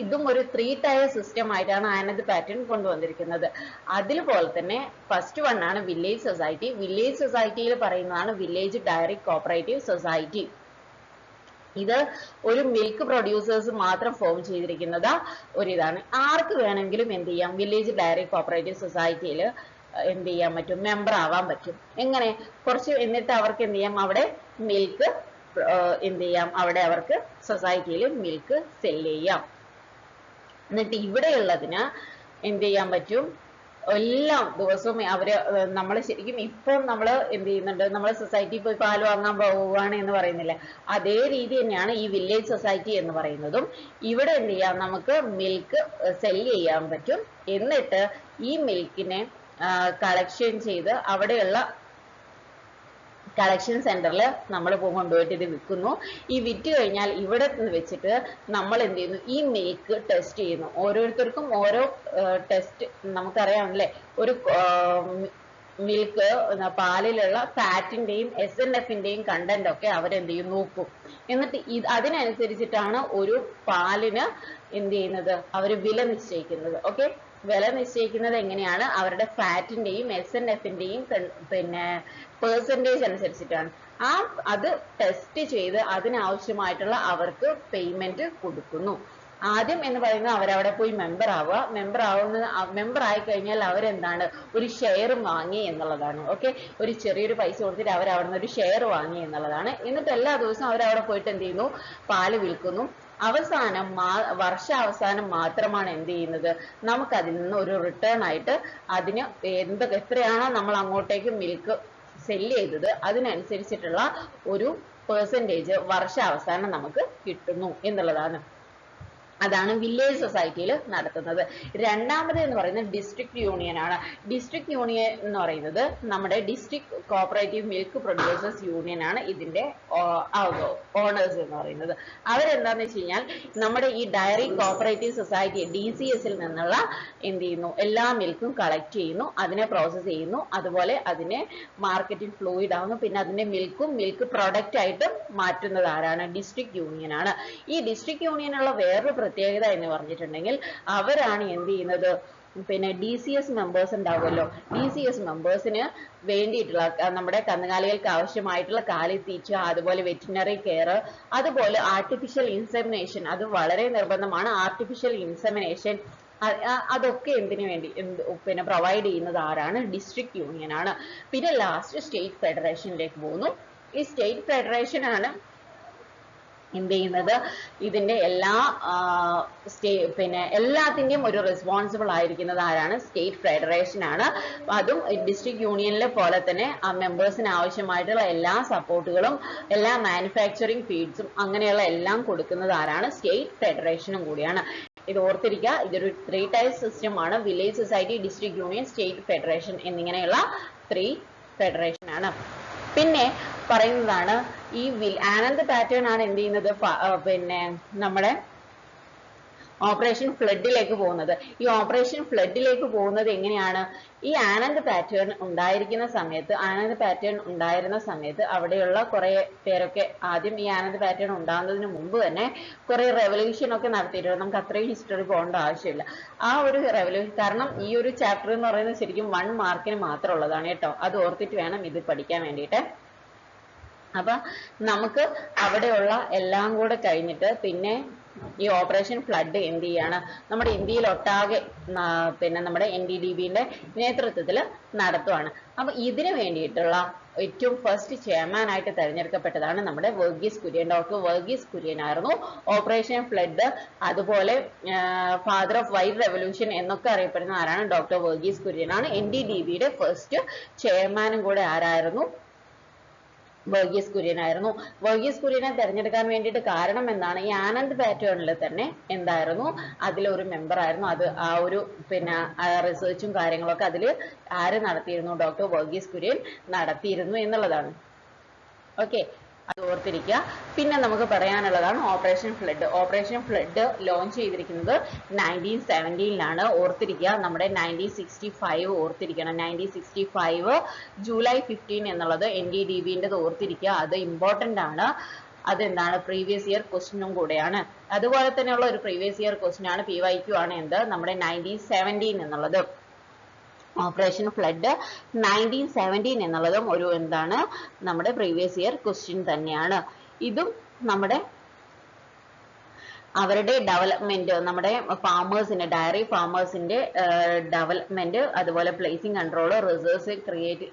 ഇതും ഒരു 3 ടയർ സിസ്റ്റം ആയിട്ടാണ് ആനന്ദ് പാറ്റേൺ കൊണ്ടുവന്നിരിക്കുന്നത്. അതുപോലെ തന്നെ ഫസ്റ്റ് വൺ ആണ് വില്ലേജ് സൊസൈറ്റി. വില്ലേജ് സൊസൈറ്റിയിൽ പറയുന്നതാണ് വില്ലേജ് ഡയറി കോപ്പറേറ്റീവ് സൊസൈറ്റി. ഇത് ഒരു മിൽക്ക് പ്രൊഡ്യൂസേഴ്സ് മാത്രം ഫോം ചെയ്തിരിക്കുന്നത് ഒരിതാണ്. ആർക്ക് വേണമെങ്കിലും എന്ത് ചെയ്യാം, വില്ലേജ് ഡയറി കോപ്പറേറ്റീവ് സൊസൈറ്റിയിൽ എന്ത് ചെയ്യാൻ പറ്റും, മെമ്പർ ആവാൻ പറ്റും. എങ്ങനെ കുറച്ച്, എന്നിട്ട് അവർക്ക് എന്ത് ചെയ്യാം, അവിടെ മിൽക്ക് എന്ത് ചെയ്യാം, അവിടെ അവർക്ക് സൊസൈറ്റിയിൽ മിൽക്ക് സെല് ചെയ്യാം. എന്നിട്ട് ഇവിടെയുള്ളതിന് എന്ത് ചെയ്യാൻ പറ്റും, എല്ലാ ദിവസവും നമ്മൾ ശരിക്കും ഇപ്പം നമ്മൾ എന്ത് ചെയ്യുന്നുണ്ട്, നമ്മൾ സൊസൈറ്റി പോയി പാൽ വാങ്ങാൻ പോവുകയാണ് എന്ന് പറയുന്നില്ല, അതേ രീതി തന്നെയാണ് ഈ വില്ലേജ് സൊസൈറ്റി എന്ന് പറയുന്നതും. ഇവിടെ എന്ത് ചെയ്യാം, നമുക്ക് മിൽക്ക് സെല് ചെയ്യാൻ പറ്റും. എന്നിട്ട് ഈ മിൽക്കിനെ കളക്ഷൻ ചെയ്ത് അവിടെയുള്ള കളക്ഷൻ സെന്ററിൽ നമ്മൾ കൊണ്ടുപോയിട്ട് ഇത് വിൽക്കുന്നു. ഈ വിറ്റ് കഴിഞ്ഞാൽ ഇവിടെ വെച്ചിട്ട് നമ്മൾ എന്ത് ചെയ്യുന്നു, ഈ മിൽക്ക് ടെസ്റ്റ് ചെയ്യുന്നു. ഓരോരുത്തർക്കും ഓരോ ടെസ്റ്റ് നമുക്കറിയാമല്ലേ, ഒരു മിൽക്ക് പാലിലുള്ള ഫാറ്റിന്റെയും SNF-ന്റെയും കണ്ടന്റ് ഒക്കെ അവരെന്ത് ചെയ്യും, നോക്കും. എന്നിട്ട് അതിനനുസരിച്ചിട്ടാണ് ഒരു പാലിന് എന്ത് ചെയ്യുന്നത്, അവർ വില നിശ്ചയിക്കുന്നത്. ഓക്കെ, വില നിശ്ചയിക്കുന്നത് എങ്ങനെയാണ്, അവരുടെ ഫാറ്റിന്റെയും SNF-ന്റെയും പിന്നെ പെർസെന്റേജ് അനുസരിച്ചിട്ടാണ്. അത് ടെസ്റ്റ് ചെയ്ത് അതിനാവശ്യമായിട്ടുള്ള അവർക്ക് പേയ്മെന്റ് കൊടുക്കുന്നു. ആദ്യം എന്ന് പറയുന്നത് അവരവിടെ പോയി മെമ്പർ ആവുക, മെമ്പർ ആയി കഴിഞ്ഞാൽ അവരെന്താണ് ഒരു ഷെയർ വാങ്ങി എന്നുള്ളതാണ്. ഓക്കെ, ഒരു ചെറിയൊരു പൈസ കൊടുത്തിട്ട് അവർ അവിടെ നിന്ന് ഒരു ഷെയർ വാങ്ങി എന്നുള്ളതാണ്. എന്നിട്ട് എല്ലാ ദിവസവും അവരവിടെ പോയിട്ട് എന്ത് ചെയ്യുന്നു, പാല് വിൽക്കുന്നു. അവസാനം വർഷാവസാനം മാത്രമാണ് എന്ത് ചെയ്യുന്നത്, നമുക്ക് അതിൽ നിന്ന് ഒരു റിട്ടേൺ ആയിട്ട് അതിന് എത്രയാണോ നമ്മൾ അങ്ങോട്ടേക്ക് മിൽക്ക് സെല് ചെയ്തത് അതിനനുസരിച്ചിട്ടുള്ള ഒരു പെർസെൻറ്റേജ് വർഷാവസാനം നമുക്ക് കിട്ടുന്നു എന്നുള്ളതാണ്. അതാണ് വില്ലേജ് സൊസൈറ്റിയിൽ നടത്തുന്നത്. രണ്ടാമത് എന്ന് പറയുന്നത് ഡിസ്ട്രിക്ട് യൂണിയൻ ആണ്. ഡിസ്ട്രിക്ട് യൂണിയൻ എന്ന് പറയുന്നത് നമ്മുടെ district cooperative milk producers union ആണ് ഇതിന്റെ ഓണേഴ്സ് എന്ന് പറയുന്നത്. അവരെന്താന്ന് വെച്ച് കഴിഞ്ഞാൽ നമ്മുടെ ഈ ഡയറി കോഓപ്പറേറ്റീവ് സൊസൈറ്റി DCS നിന്നുള്ള എന്ത് ചെയ്യുന്നു, എല്ലാ മിൽക്കും കളക്ട് ചെയ്യുന്നു, അതിനെ പ്രോസസ് ചെയ്യുന്നു, അതുപോലെ അതിനെ മാർക്കറ്റിൽ ഫ്ലൂയിഡ് ആവുന്നു, പിന്നെ അതിന്റെ മിൽക്ക് പ്രൊഡക്റ്റ് ആയിട്ട് മാറ്റുന്നത് ആരാണ്, ഡിസ്ട്രിക്ട് യൂണിയൻ ആണ്. ഈ ഡിസ്ട്രിക്ട് യൂണിയനുള്ള വേറൊരു പ്രത്യേകത എന്ന് പറഞ്ഞിട്ടുണ്ടെങ്കിൽ അവരാണ് എന്ത് ചെയ്യുന്നത്, പിന്നെ DCS മെമ്പേഴ്സ് ഉണ്ടാവുമല്ലോ, DCS മെമ്പേഴ്സിന് വേണ്ടിയിട്ടുള്ള നമ്മുടെ കന്നുകാലികൾക്ക് ആവശ്യമായിട്ടുള്ള കാലിത്തീറ്റ, അതുപോലെ വെറ്റിനറി കെയർ, അതുപോലെ ആർട്ടിഫിഷ്യൽ ഇൻസെമിനേഷൻ, അത് വളരെ നിർബന്ധമാണ്. ആർട്ടിഫിഷ്യൽ ഇൻസെമിനേഷൻ അതൊക്കെ എന്തിനു വേണ്ടി പിന്നെ പ്രൊവൈഡ് ചെയ്യുന്നത് ആരാണ്, ഡിസ്ട്രിക്ട് യൂണിയൻ ആണ്. പിന്നെ ലാസ്റ്റ് സ്റ്റേറ്റ് ഫെഡറേഷനിലേക്ക് പോകുന്നു. ഈ സ്റ്റേറ്റ് ഫെഡറേഷൻ ആണ് എന്ത് ചെയ്യുന്നത്, ഇതിന്റെ എല്ലാ പിന്നെ എല്ലാത്തിന്റെയും ഒരു റെസ്പോൺസിബിൾ ആയിരിക്കുന്നത് ആരാണ്, സ്റ്റേറ്റ് ഫെഡറേഷൻ ആണ്. അതും ഡിസ്ട്രിക്ട് യൂണിയനിലെ പോലെ തന്നെ ആ മെമ്പേഴ്സിന് ആവശ്യമായിട്ടുള്ള എല്ലാ സപ്പോർട്ടുകളും എല്ലാ മാനുഫാക്ചറിങ് ഫീഡ്സും അങ്ങനെയുള്ള എല്ലാം കൊടുക്കുന്നത് ആരാണ്, സ്റ്റേറ്റ് ഫെഡറേഷനും കൂടിയാണ്. ഇത് ഓർത്തിരിക്കുക, ഇതൊരു 3 ടൈപ്പ് സിസ്റ്റം ആണ്. Village society, district union, state federation എന്നിങ്ങനെയുള്ള 3 ഫെഡറേഷൻ ആണ്. പിന്നെ പറയുന്നതാണ് ഈ ആനന്ദ് പാറ്റേൺ ആണ് എന്ത് ചെയ്യുന്നത്, പിന്നെ നമ്മുടെ ഓപ്പറേഷൻ ഫ്ലഡിലേക്ക് പോകുന്നത്. ഈ ഓപ്പറേഷൻ ഫ്ലഡിലേക്ക് പോകുന്നത് എങ്ങനെയാണ്, ഈ ആനന്ദ് പാറ്റേൺ ഉണ്ടായിരുന്ന സമയത്ത് അവിടെയുള്ള കുറെ പേരൊക്കെ ആദ്യം ഈ ആനന്ദ് പാറ്റേൺ ഉണ്ടാകുന്നതിന് മുമ്പ് തന്നെ കുറെ റെവല്യൂഷൻ ഒക്കെ നടത്തിയിട്ടുണ്ട്. നമുക്ക് അത്രയും ഹിസ്റ്ററി പോകേണ്ട ആവശ്യമില്ല. ആ ഒരു റെവല്യൂഷൻ, കാരണം ഈ ഒരു ചാപ്റ്റർ എന്ന് പറയുന്നത് ശരിക്കും 1 മാർക്കിന് മാത്രമുള്ളതാണ് കേട്ടോ, അത് ഓർത്തിട്ട് വേണം ഇത് പഠിക്കാൻ വേണ്ടിയിട്ട്. അപ്പൊ നമുക്ക് അവിടെയുള്ള എല്ലാം കൂടെ കഴിഞ്ഞിട്ട് പിന്നെ ഈ ഓപ്പറേഷൻ ഫ്ലഡ് എന്ത് ചെയ്യാണ്, നമ്മുടെ ഇന്ത്യയിൽ ഒട്ടാകെ പിന്നെ നമ്മുടെ NDDBന്റെ നേതൃത്വത്തിൽ നടത്തുവാണ്. അപ്പൊ ഇതിനു വേണ്ടിയിട്ടുള്ള ഏറ്റവും ഫസ്റ്റ് ചെയർമാൻ ആയിട്ട് തെരഞ്ഞെടുക്കപ്പെട്ടതാണ് നമ്മുടെ വർഗീസ് കുര്യൻ. ഡോക്ടർ വർഗീസ് കുര്യൻ ആയിരുന്നു ഓപ്പറേഷൻ ഫ്ലഡ്, അതുപോലെ ഫാദർ ഓഫ് വൈറ്റ് റെവല്യൂഷൻ എന്നൊക്കെ അറിയപ്പെടുന്ന ആരാണ്, ഡോക്ടർ വർഗീസ് കുര്യൻ ആണ്. NDDBയുടെ ഫസ്റ്റ് ചെയർമാനും കൂടെ ആരായിരുന്നു, വർഗീസ് കുര്യൻ ആയിരുന്നു. വർഗീസ് കുര്യനെ തെരഞ്ഞെടുക്കാൻ വേണ്ടിയിട്ട് കാരണം എന്താണ്, ഈ ആനന്ദ് പാറ്റേണിൽ തന്നെ എന്തായിരുന്നു, അതിലൊരു മെമ്പർ ആയിരുന്നു. അത് ആ ഒരു പിന്നെ റിസർച്ചും കാര്യങ്ങളൊക്കെ അതിൽ ആര് നടത്തിയിരുന്നു, ഡോക്ടർ വർഗീസ് കുര്യൻ നടത്തിയിരുന്നു എന്നുള്ളതാണ്. ഓക്കെ, അത് ഓർത്തിരിക്കുക. പിന്നെ നമുക്ക് പറയാനുള്ളതാണ് operation flood. Operation flood launch ചെയ്തിരിക്കുന്നത് 1917 ഓർത്തിരിക്കുക. നമ്മുടെ 1965 ഓർത്തിരിക്കണം. 1965 ജൂലൈ 15 എന്നുള്ളത് NDDBൻ്റെത് ഓർത്തിരിക്കുക. അത് ഇമ്പോർട്ടൻ്റ് ആണ്. അതെന്താണ്, പ്രീവിയസ് ഇയർ ക്വസ്റ്റ്യനും കൂടെയാണ്. അതുപോലെ തന്നെയുള്ള ഒരു പ്രീവിയസ് ഇയർ ക്വസ്റ്റ്യൻ ആണ്, PYQ ആണ് എന്ത്, നമ്മുടെ 1917 എന്നുള്ളത്. ഓപ്പറേഷൻ ഫ്ലഡ് 1917 എന്നുള്ളതും ഒരു എന്താണ്, നമ്മുടെ പ്രീവിയസ് ഇയർ ക്വസ്റ്റ്യൻ തന്നെയാണ്. ഇതും നമ്മുടെ അവരുടെ ഡെവലപ്മെന്റ്, നമ്മുടെ ഫാമേഴ്സിന്റെ, ഡയറി ഫാമേഴ്സിന്റെ ഡെവലപ്മെന്റ്, അതുപോലെ പ്ലേസിംഗ് കൺട്രോൾ, റിസർവ്സ് ക്രിയേറ്റ്,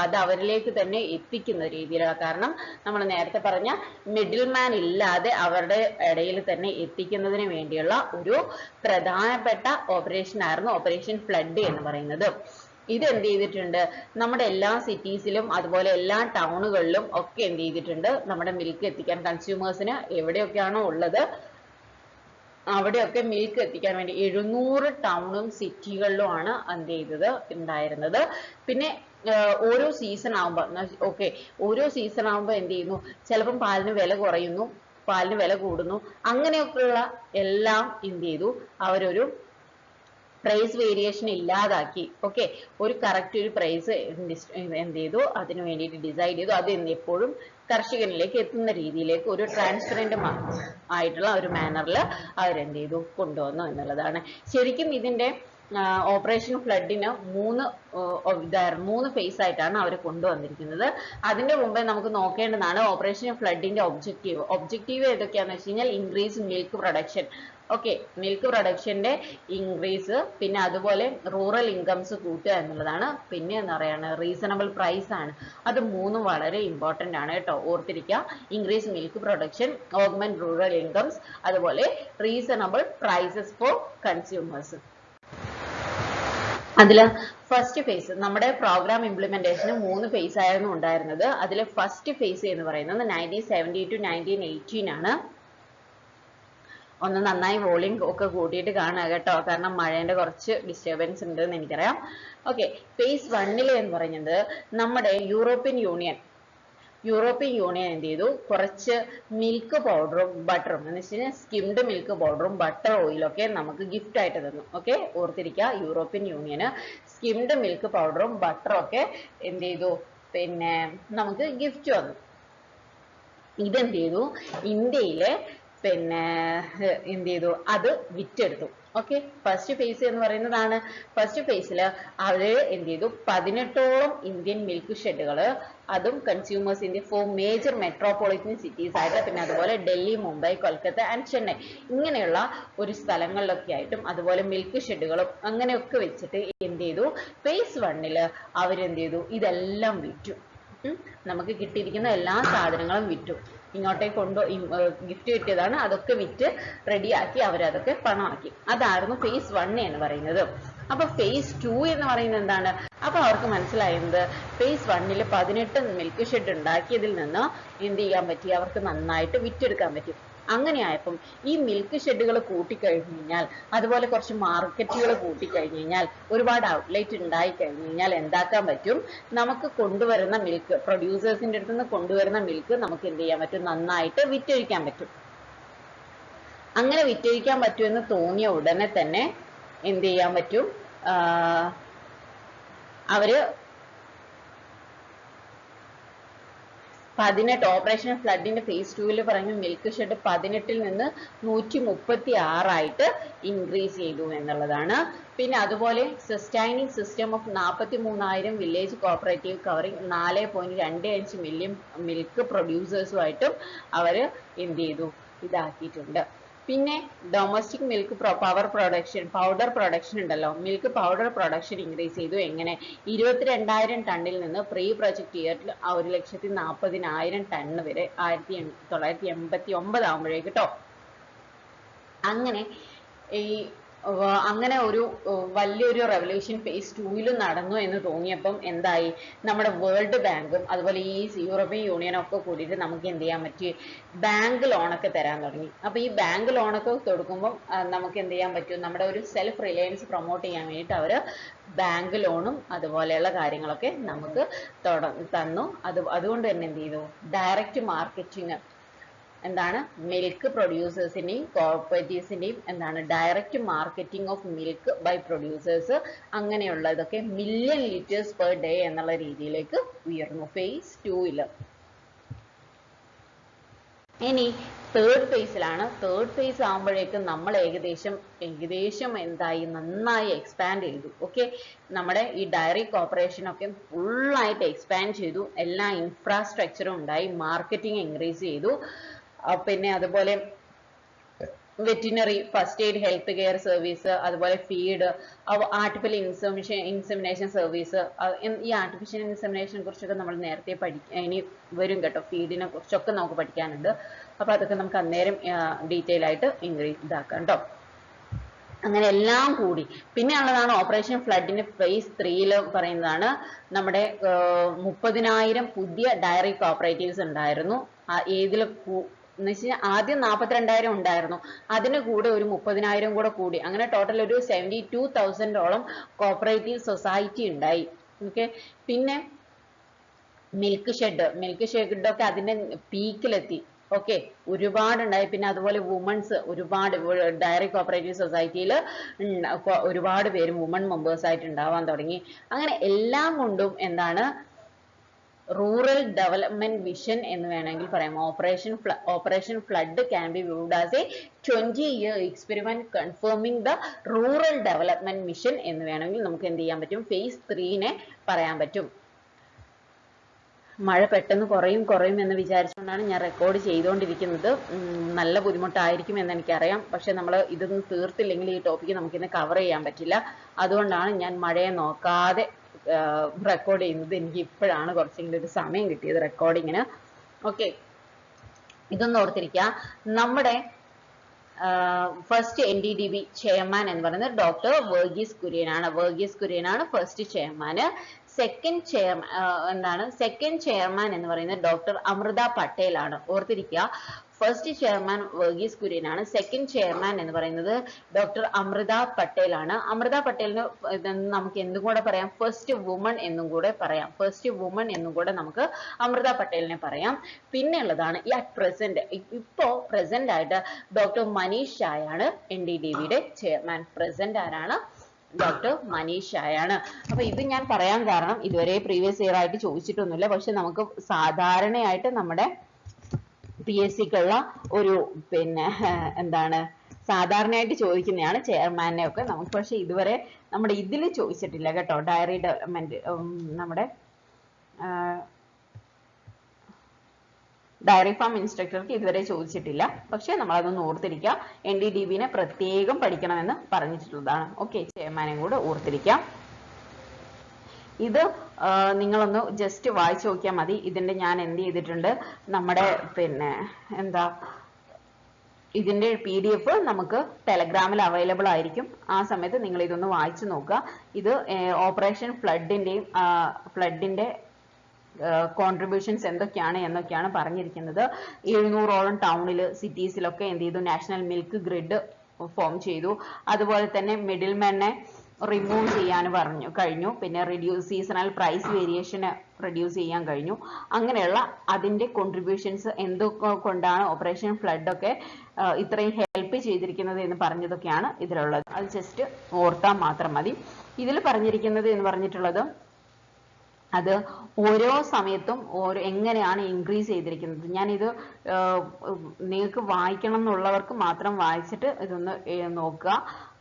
അത് അവരിലേക്ക് തന്നെ എത്തിക്കുന്ന രീതിയിലാണ്. കാരണം നമ്മൾ നേരത്തെ പറഞ്ഞ മിഡിൽ മാൻ ഇല്ലാതെ അവരുടെ ഇടയിൽ തന്നെ എത്തിക്കുന്നതിന് വേണ്ടിയുള്ള ഒരു പ്രധാനപ്പെട്ട ഓപ്പറേഷൻ ആയിരുന്നു ഓപ്പറേഷൻ ഫ്ലഡ് എന്ന് പറയുന്നത്. ഇത് എന്ത് ചെയ്തിട്ടുണ്ട്, നമ്മുടെ എല്ലാ സിറ്റീസിലും അതുപോലെ എല്ലാ ടൗണുകളിലും ഒക്കെ എന്ത് ചെയ്തിട്ടുണ്ട്, നമ്മുടെ മിൽക്ക് എത്തിക്കാൻ കൺസ്യൂമേഴ്സിന് എവിടെയൊക്കെയാണോ ഉള്ളത് അവിടെയൊക്കെ മിൽക്ക് എത്തിക്കാൻ വേണ്ടി 700 ടൗണും സിറ്റികളിലുമാണ് എന്ത് ചെയ്തത് ഉണ്ടായിരുന്നത്. പിന്നെ ഓരോ സീസൺ ആകുമ്പോൾ എന്ത് ചെയ്യുന്നു, ചിലപ്പം പാലിന് വില കുറയുന്നു, പാലിന് വില കൂടുന്നു, അങ്ങനെയൊക്കെയുള്ള എല്ലാം എന്ത് ചെയ്തു, അവരൊരു പ്രൈസ് വേരിയേഷൻ ഇല്ലാതാക്കി. ഓക്കെ, ഒരു കറക്റ്റ് ഒരു പ്രൈസ് എന്ത് ചെയ്തു, അതിന് വേണ്ടിയിട്ട് ഡിസൈഡ് ചെയ്തു. അത് എപ്പോഴും കർഷകനിലേക്ക് എത്തുന്ന രീതിയിലേക്ക് ഒരു ട്രാൻസ്പെറന്റ് ആയിട്ടുള്ള ഒരു മാനറിൽ അവരെന്ത് ചെയ്തു, കൊണ്ടുവന്നു എന്നുള്ളതാണ്. ശരിക്കും ഇതിന്റെ ഓപ്പറേഷൻ ഫ്ലഡിന് മൂന്ന് ഫേസ് ആയിട്ടാണ് അവർ കൊണ്ടുവന്നിരിക്കുന്നത്. അതിന്റെ മുമ്പേ നമുക്ക് നോക്കേണ്ടതാണ് ഓപ്പറേഷൻ ഫ്ലഡിന്റെ ഒബ്ജക്റ്റീവ് ഏതൊക്കെയാണെന്ന് വെച്ച് കഴിഞ്ഞാൽ increase milk production. Okay, milk പ്രൊഡക്ഷന്റെ ഇൻക്രീസ്, പിന്നെ അതുപോലെ റൂറൽ ഇൻകംസ് കൂട്ടുക എന്നുള്ളതാണ്. പിന്നെ എന്താ പറയുക, റീസണബിൾ പ്രൈസ് ആണ്. അത് മൂന്നും വളരെ ഇമ്പോർട്ടന്റ് ആണ് കേട്ടോ, ഓർത്തിരിക്കുക. Increase milk production, augment rural incomes, അതുപോലെ റീസണബിൾ പ്രൈസസ് ഫോർ കൺസ്യൂമേഴ്സ്. അതില് ഫസ്റ്റ് ഫേസ് നമ്മുടെ പ്രോഗ്രാം ഇംപ്ലിമെന്റേഷന് 3 ഫേസ് ആയിരുന്നു ഉണ്ടായിരുന്നത്. അതിൽ ഫസ്റ്റ് ഫേസ് എന്ന് പറയുന്നത് 1970 to 1918 ആണ്. ഒന്ന് നന്നായി വോളിയം ഒക്കെ കൂട്ടിയിട്ട് കാണുക കേട്ടോ, കാരണം മഴേന്റെ കുറച്ച് ഡിസ്റ്റർബൻസ് ഉണ്ട് എന്ന് എനിക്കറിയാം. ഓക്കെ, ഫേസ് 1 എന്ന് പറയുന്നത് നമ്മുടെ യൂറോപ്യൻ യൂണിയൻ എന്ത് ചെയ്തു, കുറച്ച് മിൽക്ക് പൗഡറും ബട്ടറും എന്ന് വെച്ച് കഴിഞ്ഞാൽ സ്കിംഡ് മിൽക്ക് പൗഡറും ബട്ടർ ഓയിലും ഒക്കെ നമുക്ക് ഗിഫ്റ്റ് ആയിട്ട് തന്നു. ഓക്കെ, ഓർത്തിരിക്കുക, യൂറോപ്യൻ യൂണിയന് സ്കിംഡ് മിൽക്ക് പൗഡറും ബട്ടറും ഒക്കെ എന്ത് ചെയ്തു, പിന്നെ നമുക്ക് ഗിഫ്റ്റ് വന്നു. ഇതെന്ത് ചെയ്തു, ഇന്ത്യയിലെ പിന്നെ എന്ത് ചെയ്തു, അത് വിറ്റെടുത്തു. ഓക്കെ, ഫസ്റ്റ് ഫേസ് എന്ന് പറയുന്നതാണ്. ഫസ്റ്റ് ഫേസിൽ അവര് എന്ത് ചെയ്തു, 18ഓളം ഇന്ത്യൻ മിൽക്ക് ഷെഡുകൾ, അതും കൺസ്യൂമേഴ്സിന്റെ 4 മേജർ മെട്രോപൊളിറ്റൻ സിറ്റീസ് ആയിട്ട്, പിന്നെ അതുപോലെ ഡൽഹി, മുംബൈ, കൊൽക്കത്ത ആൻഡ് ചെന്നൈ ഇങ്ങനെയുള്ള ഒരു സ്ഥലങ്ങളിലൊക്കെ ആയിട്ടും അതുപോലെ മിൽക്ക് ഷെഡുകളും അങ്ങനെയൊക്കെ വെച്ചിട്ട് എന്ത് ചെയ്തു, ഫേസ് 1 അവരെന്ത് ചെയ്തു, ഇതെല്ലാം വിറ്റു. നമുക്ക് കിട്ടിയിരിക്കുന്ന എല്ലാ സാധനങ്ങളും വിറ്റു. ഇങ്ങോട്ടേക്ക് ഗിഫ്റ്റ് കിട്ടിയതാണ്, അതൊക്കെ വിറ്റ് റെഡിയാക്കി അവരതൊക്കെ പണമാക്കി. അതായിരുന്നു ഫേസ് 1 എന്ന് പറയുന്നത്. അപ്പൊ ഫേസ് 2 എന്ന് പറയുന്നത് എന്താണ്? അപ്പൊ അവർക്ക് മനസ്സിലായത് ഫേസ് 1 18 മിൽക്ക് ഷെഡ് ഉണ്ടാക്കിയതിൽ നിന്ന് എന്ത് ചെയ്യാൻ പറ്റി, അവർക്ക് നന്നായിട്ട് വിറ്റെടുക്കാൻ പറ്റി. അങ്ങനെയായപ്പം ഈ മിൽക്ക് ഷെഡുകൾ കൂട്ടിക്കഴിഞ്ഞു കഴിഞ്ഞാൽ, അതുപോലെ കുറച്ച് മാർക്കറ്റുകൾ കൂട്ടിക്കഴിഞ്ഞു കഴിഞ്ഞാൽ, ഒരുപാട് ഔട്ട്ലെറ്റ് ഉണ്ടായി കഴിഞ്ഞു കഴിഞ്ഞാൽ എന്താക്കാൻ പറ്റും, നമുക്ക് കൊണ്ടുവരുന്ന മിൽക്ക്, പ്രൊഡ്യൂസേഴ്സിന്റെ അടുത്ത് നിന്ന് കൊണ്ടുവരുന്ന മിൽക്ക് നമുക്ക് എന്ത് ചെയ്യാൻ പറ്റും, നന്നായിട്ട് വിറ്റഴിക്കാൻ പറ്റും. അങ്ങനെ വിറ്റഴിക്കാൻ പറ്റുമെന്ന് തോന്നിയ ഉടനെ തന്നെ എന്ത് ചെയ്യാൻ പറ്റും, അവര് 18 ഓപ്പറേഷൻ ഫ്ലഡിന്റെ ഫേസ് 2 പറഞ്ഞ മിൽക്ക് ഷെഡ് 18 നിന്ന് 136 ആയിട്ട് ഇൻക്രീസ് ചെയ്തു എന്നുള്ളതാണ്. പിന്നെ അതുപോലെ sustaining system of 43,000 village cooperative covering 4.25 million milk പ്രൊഡ്യൂസേഴ്സുമായിട്ടും അവര് എന്ത് ചെയ്തു, ഇതാക്കിയിട്ടുണ്ട്. പിന്നെ ഡൊമസ്റ്റിക് മിൽക്ക് പൗഡർ പ്രൊഡക്ഷൻ ഉണ്ടല്ലോ, മിൽക്ക് പൗഡർ പ്രൊഡക്ഷൻ ഇൻക്രീസ് ചെയ്തു. എങ്ങനെ? 22,000 ടണ്ണിൽ നിന്ന് പ്രീ പ്രൊജക്ട് ഇയറിൽ 1,40,000 ടണ്ണ് വരെ 1989 ആകുമ്പോഴേക്ക് കേട്ടോ. അങ്ങനെ ഒരു വലിയൊരു റെവല്യൂഷൻ ഫേസ് 2 നടന്നു എന്ന് തോന്നിയപ്പം എന്തായി, നമ്മുടെ വേൾഡ് ബാങ്കും അതുപോലെ ഈ യൂറോപ്യൻ യൂണിയനും ഒക്കെ കൂടിയിട്ട് നമുക്ക് എന്ത് ചെയ്യാൻ പറ്റി, ബാങ്ക് ലോണൊക്കെ തരാൻ തുടങ്ങി. അപ്പൊ ഈ ബാങ്ക് ലോണൊക്കെ കൊടുക്കുമ്പോൾ നമുക്ക് എന്ത് ചെയ്യാൻ പറ്റും, നമ്മുടെ ഒരു സെൽഫ് റിലയൻസ് പ്രൊമോട്ട് ചെയ്യാൻ വേണ്ടിയിട്ട് അവര് ബാങ്ക് ലോണും അതുപോലെയുള്ള കാര്യങ്ങളൊക്കെ നമുക്ക് തന്നു. അതുകൊണ്ട് തന്നെ എന്ത് ചെയ്തു, ഡയറക്റ്റ് മാർക്കറ്റിംഗ് എന്താണ്, മിൽക്ക് പ്രൊഡ്യൂസേഴ്സിന്റെയും കോഓപ്പറേറ്റീവ്സിന്റെയും എന്താണ് direct marketing of milk by producers, അങ്ങനെയുള്ളതൊക്കെ മില്യൺ ലിറ്റേഴ്സ് പെർ ഡേ എന്നുള്ള രീതിയിലേക്ക് ഉയർന്നു ഫേസ് 2. ഇനി തേർഡ് ഫേസിലാണ്. തേർഡ് ഫേസ് ആകുമ്പോഴേക്കും നമ്മൾ ഏകദേശം എന്തായി, നന്നായി എക്സ്പാൻഡ് ചെയ്തു. ഓക്കെ, നമ്മുടെ ഈ ഡയറി കോർപ്പറേഷൻ ഒക്കെ ഫുള്ളായിട്ട് എക്സ്പാൻഡ് ചെയ്തു. എല്ലാ ഇൻഫ്രാസ്ട്രക്ചറും ഉണ്ടായി, മാർക്കറ്റിംഗ് ഇൻക്രീസ് ചെയ്തു. പിന്നെ അതുപോലെ veterinary, first aid, health care service, അതുപോലെ ഫീഡ്, ആർട്ടിഫിഷ്യൽ ഇൻസെമിനേഷൻ സർവീസ്. ഈ ആർട്ടിഫിഷ്യൽ ഇൻസെമിനേഷനെ കുറിച്ചൊക്കെ നമ്മൾ നേരത്തെ ഇനി വരും കേട്ടോ, ഫീഡിനെ കുറിച്ചൊക്കെ നമുക്ക് പഠിക്കാനുണ്ട്. അപ്പൊ അതൊക്കെ നമുക്ക് അന്നേരം ഡീറ്റെയിൽ ആയിട്ട് ഇതാക്കാം കേട്ടോ. അങ്ങനെ എല്ലാം കൂടി പിന്നെ ഉള്ളതാണ് ഓപ്പറേഷൻ ഫ്ലഡിന്റെ ഫേസ് 3 പറയുന്നതാണ്. നമ്മുടെ 30,000 പുതിയ ഡയറി കോഓപ്പറേറ്റീവ്സ് ഉണ്ടായിരുന്നു. ഏതിൽ എന്ന് വെച്ച് കഴിഞ്ഞാൽ ആദ്യം 42,000 ഉണ്ടായിരുന്നു, അതിന് കൂടെ ഒരു 30,000 കൂടെ കൂടി, അങ്ങനെ ടോട്ടൽ ഒരു 72,000ഓളം കോഓപ്പറേറ്റീവ് സൊസൈറ്റി ഉണ്ടായി. ഓക്കെ, പിന്നെ മിൽക്ക് ഷെഡൊക്കെ അതിന്റെ പീക്കിലെത്തി. ഓക്കെ, ഒരുപാടുണ്ടായി. പിന്നെ അതുപോലെ വുമൺസ് ഒരുപാട് ഡയറി കോഓപ്പറേറ്റീവ് സൊസൈറ്റിയിൽ ഒരുപാട് പേര് വുമൺ മെമ്പേഴ്സ് ആയിട്ട് ഉണ്ടാവാൻ തുടങ്ങി. അങ്ങനെ എല്ലാം കൊണ്ടും എന്താണ്, റൂറൽ ഡെവലപ്മെന്റ് വിഷൻ എന്ന് വേണമെങ്കിൽ പറയാം. Operation flood can be viewed as A 20-year experiment confirming the rural development mission എന്ന് വേണമെങ്കിൽ നമുക്ക് എന്ത് ചെയ്യാൻ പറ്റും, phase 3 പറയാൻ പറ്റും. മഴ പെട്ടെന്ന് കുറയും എന്ന് വിചാരിച്ചുകൊണ്ടാണ് ഞാൻ റെക്കോർഡ് ചെയ്തുകൊണ്ടിരിക്കുന്നത്. നല്ല ബുദ്ധിമുട്ടായിരിക്കും എന്ന് എനിക്കറിയാം. പക്ഷെ നമ്മൾ ഇതൊന്നും തീർത്തില്ലെങ്കിൽ ഈ ടോപ്പിക്ക് നമുക്കിന്ന് കവർ ചെയ്യാൻ പറ്റില്ല. അതുകൊണ്ടാണ് ഞാൻ മഴയെ നോക്കാതെ റെക്കോർഡ് ചെയ്യുന്നത്. എനിക്ക് ഇപ്പോഴാണ് കുറച്ചെങ്കിലും ഒരു സമയം കിട്ടിയത് റെക്കോർഡിങ്ങിന്. ഓക്കെ, ഇതൊന്നും ഓർത്തിരിക്കുക. നമ്മുടെ ഫസ്റ്റ് NDDB ചെയർമാൻ എന്ന് പറയുന്നത് ഡോക്ടർ വർഗീസ് കുര്യൻ ആണ് ഫസ്റ്റ് ചെയർമാൻ. സെക്കൻഡ് ചെയർമാൻ എന്ന് പറയുന്നത് ഡോക്ടർ അമൃത പട്ടേൽ ആണ്. ഓർത്തിരിക്കുക, ഫസ്റ്റ് ചെയർമാൻ വർഗീസ് കുര്യൻ ആണ്. സെക്കൻഡ് ചെയർമാൻ എന്ന് പറയുന്നത് ഡോക്ടർ അമൃത പട്ടേൽ ആണ്. അമൃത പട്ടേലിന് നമുക്ക് എന്തും കൂടെ പറയാം, ഫസ്റ്റ് വുമൺ എന്നും കൂടെ പറയാം. നമുക്ക് അമൃത പട്ടേലിനെ പറയാം. പിന്നെ ഉള്ളതാണ് അറ്റ് പ്രസന്റ്, ഇപ്പോ പ്രസന്റ് ആയിട്ട് ഡോക്ടർ മനീഷ് ഷായ് ആണ് NDDBയുടെ ചെയർമാൻ. പ്രസന്റ് ആരാണ്? ഡോക്ടർ മനീഷ് ഷായ് ആണ്. അപ്പൊ ഇത് ഞാൻ പറയാൻ കാരണം ഇതുവരെ പ്രീവിയസ് ഇയർ ആയിട്ട് ചോദിച്ചിട്ടൊന്നുമില്ല. പക്ഷെ നമുക്ക് സാധാരണയായിട്ട് നമ്മുടെ PSCക്കുള്ള ഒരു സാധാരണയായിട്ട് ചോദിക്കുന്നതാണ് ചെയർമാനെ ഒക്കെ നമുക്ക്. പക്ഷെ ഇതുവരെ നമ്മുടെ ഇതിൽ ചോദിച്ചിട്ടില്ല കേട്ടോ. ഡയറി ഡെവലപ്മെന്റ് നമ്മുടെ ഡയറി ഫാം ഇൻസ്ട്രക്ടർക്ക് ഇതുവരെ ചോദിച്ചിട്ടില്ല. പക്ഷെ നമ്മൾ അതൊന്ന് ഓർത്തിരിക്കുക. NDDBനെ പ്രത്യേകം പഠിക്കണമെന്ന് പറഞ്ഞിട്ടുള്ളതാണ്. ഓക്കെ, ചെയർമാനെ കൂടെ ഓർത്തിരിക്കാം. ഇത് നിങ്ങളൊന്ന് ജസ്റ്റ് വായിച്ചു നോക്കിയാൽ മതി. ഇതിന്റെ ഞാൻ എന്ത് ചെയ്തിട്ടുണ്ട്, നമ്മുടെ ഇതിന്റെ PDF നമുക്ക് ടെലഗ്രാമിൽ അവൈലബിൾ ആയിരിക്കും. ആ സമയത്ത് നിങ്ങൾ ഇതൊന്ന് വായിച്ചു നോക്കുക. ഇത് ഓപ്പറേഷൻ ഫ്ലഡിന്റെ കോൺട്രിബ്യൂഷൻസ് എന്നൊക്കെയാണ് പറഞ്ഞിരിക്കുന്നത്. 700ഓളം ടൗണിൽ, സിറ്റീസിലൊക്കെ എന്ത് ചെയ്തു, നാഷണൽ മിൽക്ക് ഗ്രിഡ് ഫോം ചെയ്തു. അതുപോലെ തന്നെ മിഡിൽമെനെ റിമൂവ് ചെയ്യാൻ കഴിഞ്ഞു. പിന്നെ സീസണൽ പ്രൈസ് വേരിയേഷൻ റെഡ്യൂസ് ചെയ്യാൻ കഴിഞ്ഞു. അങ്ങനെയുള്ള അതിന്റെ കോൺട്രിബ്യൂഷൻസ് എന്തൊക്കെ കൊണ്ടാണ് ഓപ്പറേഷൻ ഫ്ലഡ് ഒക്കെ ഇത്രയും ഹെൽപ്പ് ചെയ്തിരിക്കുന്നത് എന്ന് പറഞ്ഞതൊക്കെയാണ് ഇതിലുള്ളത്. അത് ജസ്റ്റ് ഓർത്താൽ മാത്രം മതി. ഇതിൽ പറഞ്ഞിരിക്കുന്നത് എന്ന് പറഞ്ഞിട്ടുള്ളത് അത് ഓരോ സമയത്തും എങ്ങനെയാണ് ഇൻക്രീസ് ചെയ്തിരിക്കുന്നത്. ഞാനിത് നിങ്ങൾക്ക് വായിക്കണം എന്നുള്ളവർക്ക് മാത്രം വായിച്ചിട്ട് ഇതൊന്ന് നോക്കുക.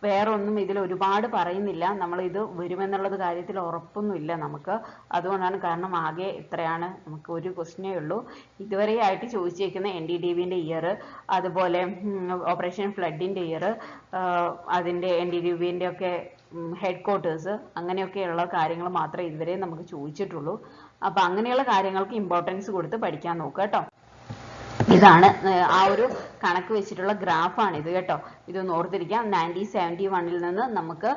വേറെ ഒന്നും ഇതിൽ ഒരുപാട് പറയുന്നില്ല. നമ്മൾ ഇത് വരുമെന്നുള്ളത് കാര്യത്തിൽ ഉറപ്പൊന്നുമില്ല നമുക്ക്. അതുകൊണ്ടാണ്, കാരണം ആകെ ഇത്രയാണ്, നമുക്ക് ഒരു ക്വസ്റ്റ്യനേ ഉള്ളൂ. ഇതുവരെ ആയിട്ട് ചോദിച്ചേക്കുന്ന NDDBന്റെ ഇയർ, അതുപോലെ ഓപ്പറേഷൻ ഫ്ലഡിന്റെ ഇയർ, അതിന്റെ NDDBന്റെ ഒക്കെ ഹെഡ്ക്വാർട്ടേഴ്സ്, അങ്ങനെയൊക്കെയുള്ള കാര്യങ്ങൾ മാത്രമേ ഇതുവരെ നമുക്ക് ചോദിച്ചിട്ടുള്ളൂ. അപ്പൊ അങ്ങനെയുള്ള കാര്യങ്ങൾക്ക് ഇമ്പോർട്ടൻസ് കൊടുത്ത് പഠിക്കാൻ നോക്കുക കേട്ടോ. ഇതാണ് ആ ഒരു കണക്ക് വെച്ചിട്ടുള്ള ഗ്രാഫാണ് ഇത് കേട്ടോ. ഇതൊന്ന് ഓർത്തിരിക്കാം. 1971 നിന്ന് നമുക്ക്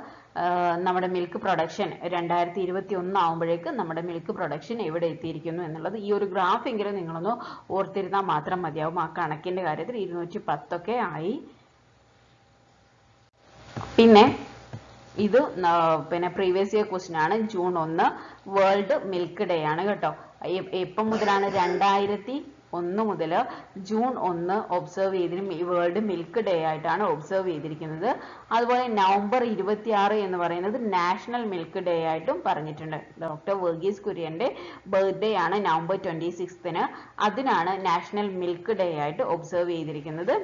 നമ്മുടെ മിൽക്ക് പ്രൊഡക്ഷൻ 2021 ആവുമ്പോഴേക്ക് നമ്മുടെ മിൽക്ക് പ്രൊഡക്ഷൻ എവിടെ എത്തിയിരിക്കുന്നു എന്നുള്ളത് ഈ ഒരു ഗ്രാഫ് എങ്കിലും നിങ്ങളൊന്ന് ഓർത്തിരുന്നാൽ മാത്രം മതിയാവും. ആ കണക്കിന്റെ കാര്യത്തിൽ 210 ഒക്കെ ആയി. പിന്നെ ഇത് പ്രീവിയസ് ഇയർ ക്വസ്റ്റ്യൻ ആണ്. ജൂൺ 1 വേൾഡ് മിൽക്ക് ഡേ ആണ് കേട്ടോ. എപ്പം മുതലാണ്? 2001 മുതൽ ജൂൺ 1 ഒബ്സർവ് ചെയ്തിരിക്കും. ഈ വേൾഡ് മിൽക്ക് ഡേ ആയിട്ടാണ് ഒബ്സർവ് ചെയ്തിരിക്കുന്നത്. അതുപോലെ നവംബർ 26 എന്ന് പറയുന്നത് നാഷണൽ മിൽക്ക് ഡേ ആയിട്ടും പറഞ്ഞിട്ടുണ്ട്. ഡോക്ടർ വർഗീസ് കുര്യന്റെ ബർത്ത്ഡേ ആണ് നവംബർ 26ന്. അതിനാണ് നാഷണൽ മിൽക്ക് ഡേ ആയിട്ട് ഒബ്സർവ് ചെയ്തിരിക്കുന്നത്.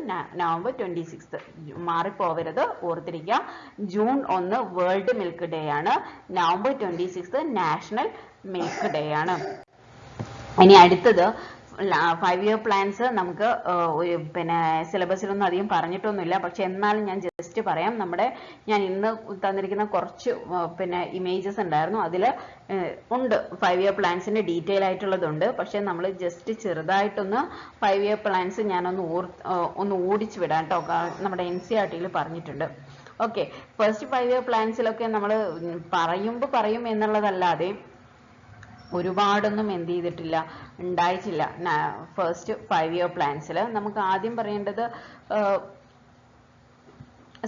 നവംബർ 26 മാറിപ്പോവരുത്, ഓർത്തിരിക്കുക. ജൂൺ 1 വേൾഡ് മിൽക്ക് ഡേ ആണ്. നവംബർ 26 നാഷണൽ മിൽക്ക് ഡേ ആണ്. ഇനി അടുത്തത് 5-year പ്ലാൻസ് നമുക്ക് സിലബസിലൊന്നും അധികം പറഞ്ഞിട്ടൊന്നുമില്ല. പക്ഷെ എന്നാലും ഞാൻ ജസ്റ്റ് പറയാം. ഞാൻ ഇന്ന് തന്നിരിക്കുന്ന കുറച്ച് ഇമേജസ് ഉണ്ടായിരുന്നു. അതിൽ ഉണ്ട് 5-year പ്ലാൻസിന്റെ ഡീറ്റെയിൽ ആയിട്ടുള്ളതുണ്ട്. പക്ഷെ നമ്മൾ ജസ്റ്റ് ചെറുതായിട്ടൊന്ന് 5-year പ്ലാൻസ് ഞാനൊന്ന് ഓടിച്ചു വിടാം കേട്ടോ. നമ്മുടെ NCERT-യിൽ പറഞ്ഞിട്ടുണ്ട്. ഓക്കെ, ഫസ്റ്റ് 5-year പ്ലാൻസിലൊക്കെ നമ്മൾ പറയും എന്നുള്ളതല്ലാതെ ഒരുപാടൊന്നും എന്ത് ചെയ്തിട്ടില്ല, ഉണ്ടായിട്ടില്ല. ഫസ്റ്റ് 5-year പ്ലാൻസിൽ നമുക്ക് ആദ്യം പറയേണ്ടത്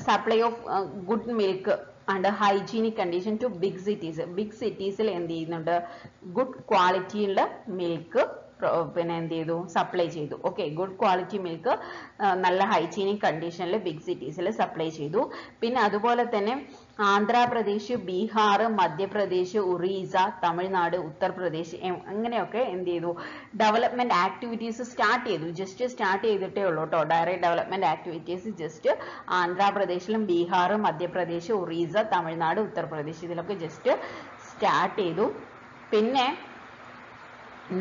supply of good milk and hygienic condition to big cities. Big സിറ്റീസിൽ എന്ത് ചെയ്യുന്നുണ്ട്, ഗുഡ് ക്വാളിറ്റിയുള്ള മിൽക്ക് പിന്നെ എന്ത് ചെയ്തു സപ്ലൈ ചെയ്തു. ഓക്കെ, ഗുഡ് ക്വാളിറ്റി മിൽക്ക് നല്ല ഹൈജീനിക് കണ്ടീഷനിൽ ബിഗ് സിറ്റീസിൽ സപ്ലൈ ചെയ്തു. പിന്നെ അതുപോലെ തന്നെ ആന്ധ്രാപ്രദേശ്, ബീഹാർ, മധ്യപ്രദേശ്, ഒറീസ, തമിഴ്നാട്, ഉത്തർപ്രദേശ് അങ്ങനെയൊക്കെ എന്ത് ചെയ്തു ഡെവലപ്മെന്റ് ആക്ടിവിറ്റീസ് സ്റ്റാർട്ട് ചെയ്തു. ജസ്റ്റ് സ്റ്റാർട്ട് ചെയ്തിട്ടേ ഉള്ളൂ കേട്ടോ. ഡയറക്റ്റ് ഡെവലപ്മെന്റ് ആക്ടിവിറ്റീസ് ജസ്റ്റ് ആന്ധ്രാപ്രദേശിലും ബീഹാർ, മധ്യപ്രദേശ്, ഒറീസ, തമിഴ്നാട്, ഉത്തർപ്രദേശ് ഇതിലൊക്കെ ജസ്റ്റ് സ്റ്റാർട്ട് ചെയ്തു. പിന്നെ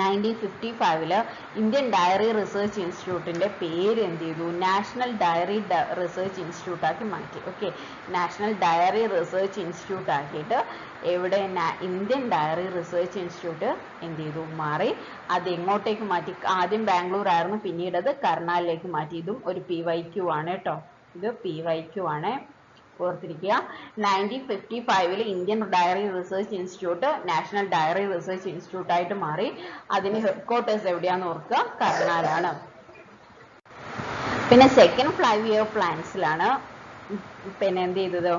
1955 ഇന്ത്യൻ ഡയറി റിസർച്ച് ഇൻസ്റ്റിറ്റ്യൂട്ടിന്റെ പേര് എന്ത് ചെയ്തു നാഷണൽ ഡയറി റിസർച്ച് ഇൻസ്റ്റിറ്റ്യൂട്ട് ആക്കി മാറ്റി. Okay, national dairy research institute ആക്കിയിട്ട് എവിടെ ഇന്ത്യൻ ഡയറി റിസർച്ച് ഇൻസ്റ്റിറ്റ്യൂട്ട് എന്ത് ചെയ്തു മാറി. അത് എങ്ങോട്ടേക്ക് മാറ്റി? ആദ്യം ബാംഗ്ലൂർ ആയിരുന്നു, പിന്നീട് അത് കർണാലിലേക്ക് മാറ്റി. ഇതും ഒരു PYQ ആണ് കേട്ടോ, ഇത് PYQ ആണ്, ഓർത്തിരിക്കുക. 1955 Indian dairy research institute national dairy research institute ആയിട്ട് മാറി. അതിന് ഹെഡ് ക്വാർട്ടേഴ്സ് എവിടെയാന്ന് ഓർക്കുക, കർണാലാണ്. പിന്നെ സെക്കൻഡ് 5 ഇയർ പ്ലാൻസിലാണ് പിന്നെ എന്ത് ചെയ്തത്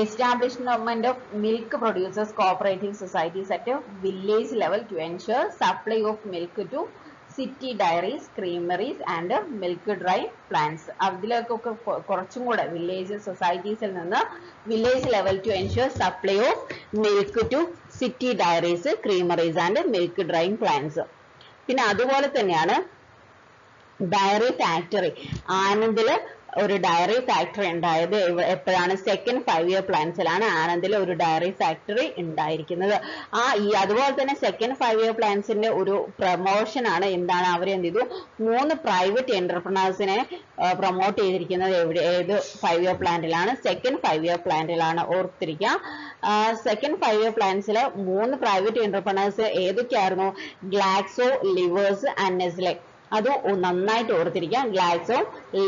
establishment of milk producers cooperative societies at a village level to ensure supply of milk to city dairies, creameries and milk dry plants. അതിലേക്കൊക്കെ കുറച്ചും കൂടെ വില്ലേജ് സൊസൈറ്റീസിൽ നിന്ന് village level to ensure supply of milk to city dairies, creameries and milk drying plants. പിന്നെ അതുപോലെ തന്നെയാണ് diary factory. ആനന്ദില് ഒരു diary factory ഉണ്ടായത് എപ്പോഴാണ്? സെക്കൻഡ് 5 ഇയർ പ്ലാൻസിലാണ് ആനന്ദിൽ ഒരു ഡയറി ഫാക്ടറി ഉണ്ടായിരിക്കുന്നത്. അതുപോലെ തന്നെ സെക്കൻഡ് 5 ഇയർ പ്ലാൻസിന്റെ ഒരു പ്രൊമോഷൻ ആണ്. എന്താണ്? അവരെന്ത് ചെയ്തു? 3 പ്രൈവറ്റ് എന്റർപ്രണേഴ്സിനെ പ്രൊമോട്ട് ചെയ്തിരിക്കുന്നത് ഏത് 5 ഇയർ പ്ലാന്റിലാണ്? സെക്കൻഡ് 5 ഇയർ പ്ലാന്റിലാണ്, ഓർത്തിരിക്കുക. സെക്കൻഡ് 5 ഇയർ പ്ലാൻസിൽ 3 പ്രൈവറ്റ് എന്റർപ്രണേഴ്സ് ഏതൊക്കെയായിരുന്നു? Glaxo, Levers and Nestle. അത് നന്നായിട്ട് ഓർത്തിരിക്കാം. ഗ്ലാക്സോ,